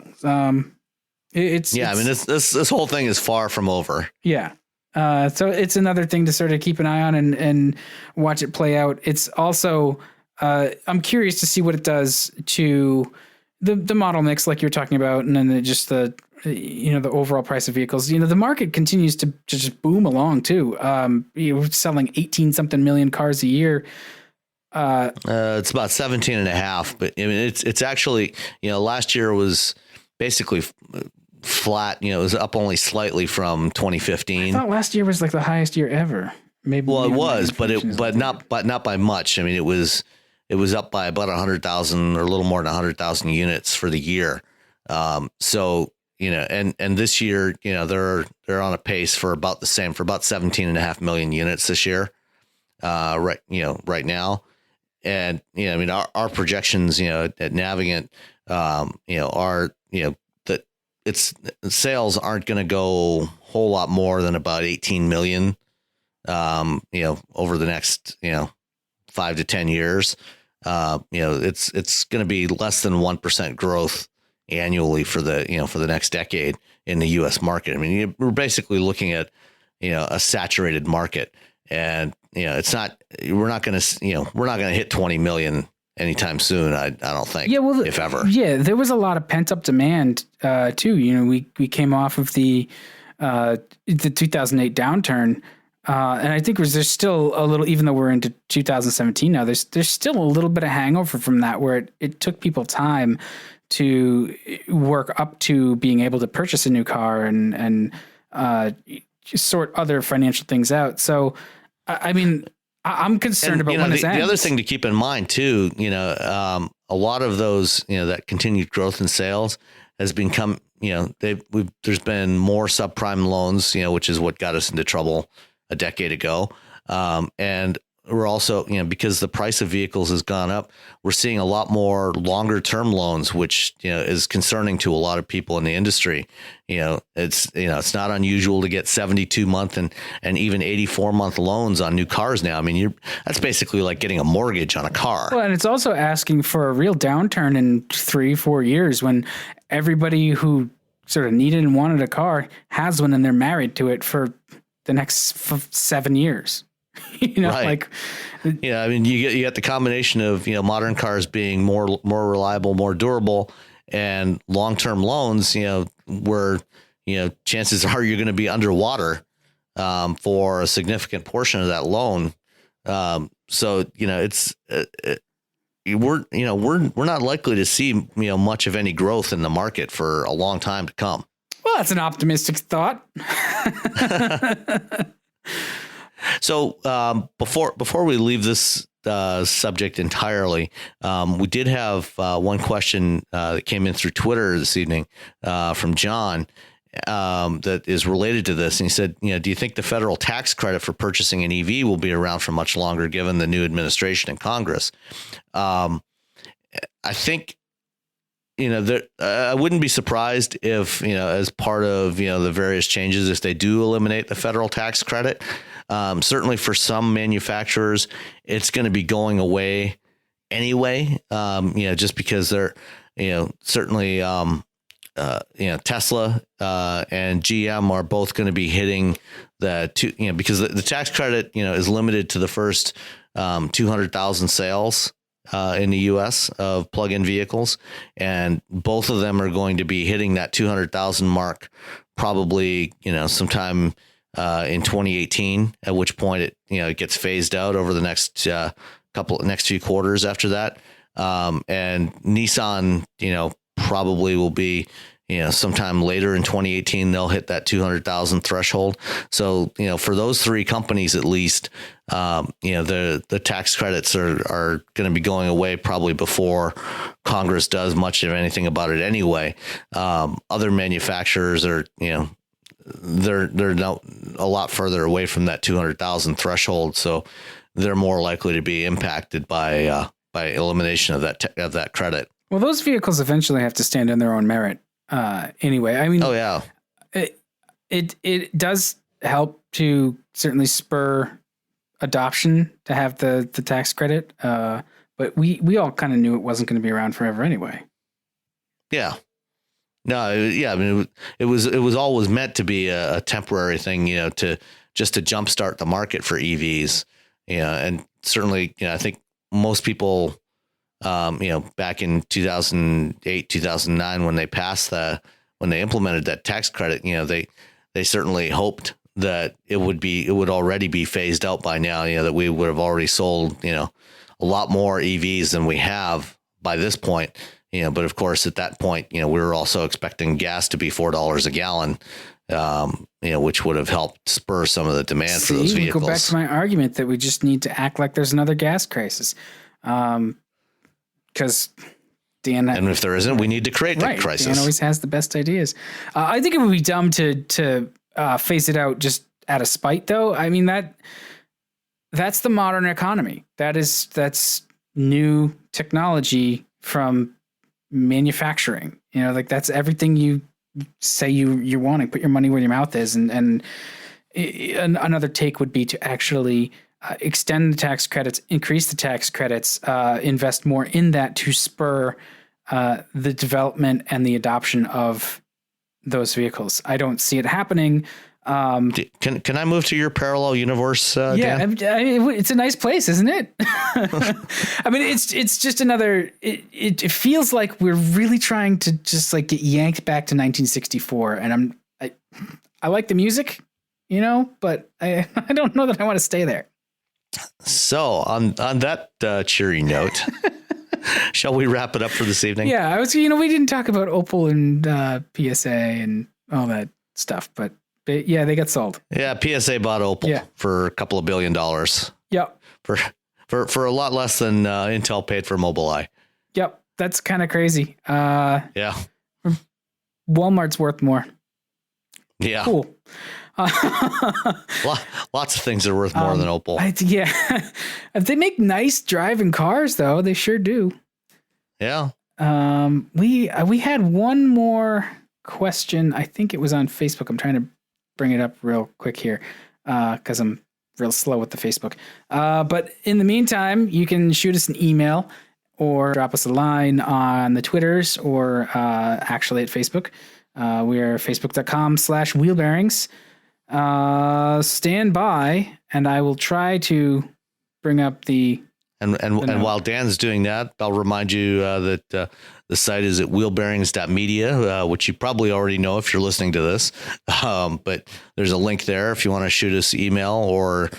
S3: This whole thing is far from over.
S2: Yeah. So it's another thing to sort of keep an eye on and watch it play out. It's also, I'm curious to see what it does to the model mix, like you're talking about, and then the overall price of vehicles. The market continues to just boom along too. Selling 18 something million cars a year.
S3: It's about 17 and a half, but I mean, it's actually, last year was basically flat. It was up only slightly from 2015.
S2: I thought last year was like the highest year ever. Maybe.
S3: Well, it was, but not by much. I mean, it was up by about 100,000 or a little more than 100,000 units for the year. So, and this year, they're on a pace for about the same, for about 17.5 million units this year. Right now. And, I mean, our projections, at Navigant, are, that sales aren't going to go a whole lot more than about 18 million, over the next, 5 to 10 years. It's going to be less than 1% growth, annually for the next decade in the U.S. market. I mean, we're basically looking at a saturated market, and it's not we're not going to hit 20 million anytime soon. I don't think.
S2: Yeah, well,
S3: if ever.
S2: Yeah, there was a lot of pent up demand too. We came off of the 2008 downturn. And I think there's still a little, even though we're into 2017 now, there's still a little bit of hangover from that, where it took people time to work up to being able to purchase a new car and sort other financial things out. So, I mean, I'm concerned about when this ends.
S3: The other thing to keep in mind too, a lot of those, that continued growth in sales has become, there's been more subprime loans, which is what got us into trouble a decade ago. And we're also, because the price of vehicles has gone up, we're seeing a lot more longer term loans, which, is concerning to a lot of people in the industry. It's not unusual to get 72-month and even 84-month loans on new cars now. I mean, that's basically like getting a mortgage on a car.
S2: Well, and it's also asking for a real downturn in 3-4 years when everybody who sort of needed and wanted a car has one and they're married to it for the next 7 years.
S3: Right. I mean, you get the combination of, modern cars being more reliable, more durable, and long-term loans, where, chances are you're going to be underwater for a significant portion of that loan. So, it's we're not likely to see, much of any growth in the market for a long time to come.
S2: Well, that's an optimistic thought.
S3: So before we leave this subject entirely, we did have one question that came in through Twitter this evening from John that is related to this. And he said, do you think the federal tax credit for purchasing an EV will be around for much longer given the new administration in Congress? I think, I wouldn't be surprised if, as part of, the various changes, if they do eliminate the federal tax credit. Certainly for some manufacturers, it's going to be going away anyway, just because they're, certainly, Tesla and GM are both going to be hitting because the tax credit, is limited to the first 200,000 sales in the U.S. of plug-in vehicles, and both of them are going to be hitting that 200,000 mark probably, sometime in 2018, at which point it gets phased out over the next few quarters after that. And Nissan, probably will be, sometime later in 2018, they'll hit that 200,000 threshold. So, for those three companies, at least, the tax credits are going to be going away probably before Congress does much of anything about it anyway. Other manufacturers are, they're now a lot further away from that 200,000 threshold. So they're more likely to be impacted by elimination of that credit.
S2: Well, those vehicles eventually have to stand on their own merit. Anyway, I mean,
S3: oh yeah,
S2: it does help to certainly spur adoption to have the tax credit. But we all kind of knew it wasn't going to be around forever anyway.
S3: Yeah. No, yeah. I mean, it was always meant to be a temporary thing, to jumpstart the market for EVs. And certainly, I think most people, back in 2008, 2009, when they implemented that tax credit, they certainly hoped that it would already be phased out by now, that we would have already sold, a lot more EVs than we have by this point. But of course, at that point, we were also expecting gas to be $4 a gallon, which would have helped spur some of the demand for those vehicles.
S2: Go back to my argument that we just need to act like there's another gas crisis. Because Dan,
S3: and if there isn't, we need to create that crisis.
S2: Dan always has the best ideas. I think it would be dumb to phase it out just out of spite, though. I mean, that's the modern economy. That's new technology from manufacturing. That's everything you say you're wanting. Put your money where your mouth is, and another take would be to actually extend the tax credits, increase the tax credits, invest more in that to spur the development and the adoption of those vehicles. I don't see it happening.
S3: Can I move to your parallel universe, Dan?
S2: It's a nice place, isn't it? I mean, it's just another. It feels like we're really trying to just like get yanked back to 1964, and I like the music, but I don't know that I want to stay there.
S3: So on that cheery note, shall we wrap it up for this evening?
S2: Yeah, we didn't talk about Opel and PSA and all that stuff, but. Yeah, they got sold.
S3: Yeah, PSA bought Opel for a couple of $1 billion.
S2: Yep.
S3: For a lot less than Intel paid for Mobileye.
S2: Yep, that's kind of crazy.
S3: Yeah.
S2: Walmart's worth more.
S3: Yeah.
S2: Cool.
S3: Lots of things are worth more than Opel.
S2: If they make nice driving cars, though, they sure do.
S3: Yeah.
S2: We had one more question. I think it was on Facebook. I'm trying to bring it up real quick here because I'm real slow with the Facebook. But in the meantime, you can shoot us an email or drop us a line on the Twitters or actually at Facebook. We are facebook.com/wheelbearings. Stand by, and I will try to bring up the... And
S3: while Dan's doing that, I'll remind you that the site is at wheelbearings.media, which you probably already know if you're listening to this. But there's a link there if you want to shoot us email or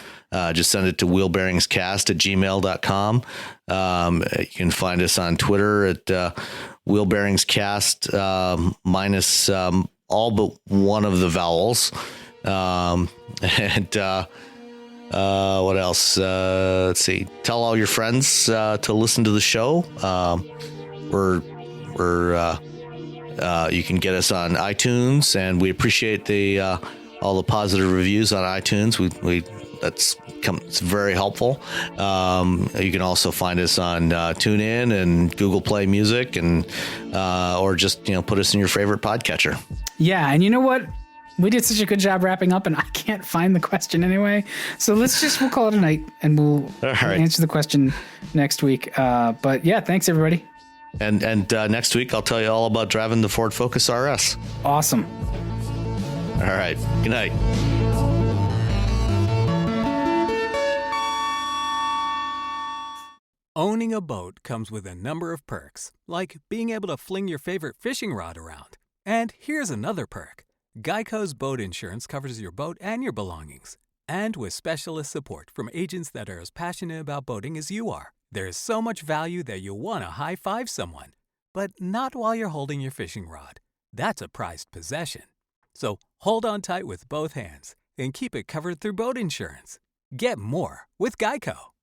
S3: just send it to wheelbearingscast@gmail.com. You can find us on Twitter at wheelbearingscast minus all but one of the vowels. What else? Let's see. Tell all your friends to listen to the show. You can get us on iTunes, and we appreciate all the positive reviews on iTunes. It's very helpful. You can also find us on TuneIn and Google Play Music, and or just put us in your favorite podcatcher.
S2: Yeah, and you know what? We did such a good job wrapping up, and I can't find the question anyway. So we'll call it a night, and we'll answer the question next week. But yeah, thanks everybody.
S3: And next week I'll tell you all about driving the Ford Focus RS.
S2: Awesome.
S3: All right. Good night.
S4: Owning a boat comes with a number of perks, like being able to fling your favorite fishing rod around. And here's another perk. Geico's boat insurance covers your boat and your belongings. And with specialist support from agents that are as passionate about boating as you are, there's so much value that you'll want to high-five someone. But not while you're holding your fishing rod. That's a prized possession. So hold on tight with both hands and keep it covered through boat insurance. Get more with Geico.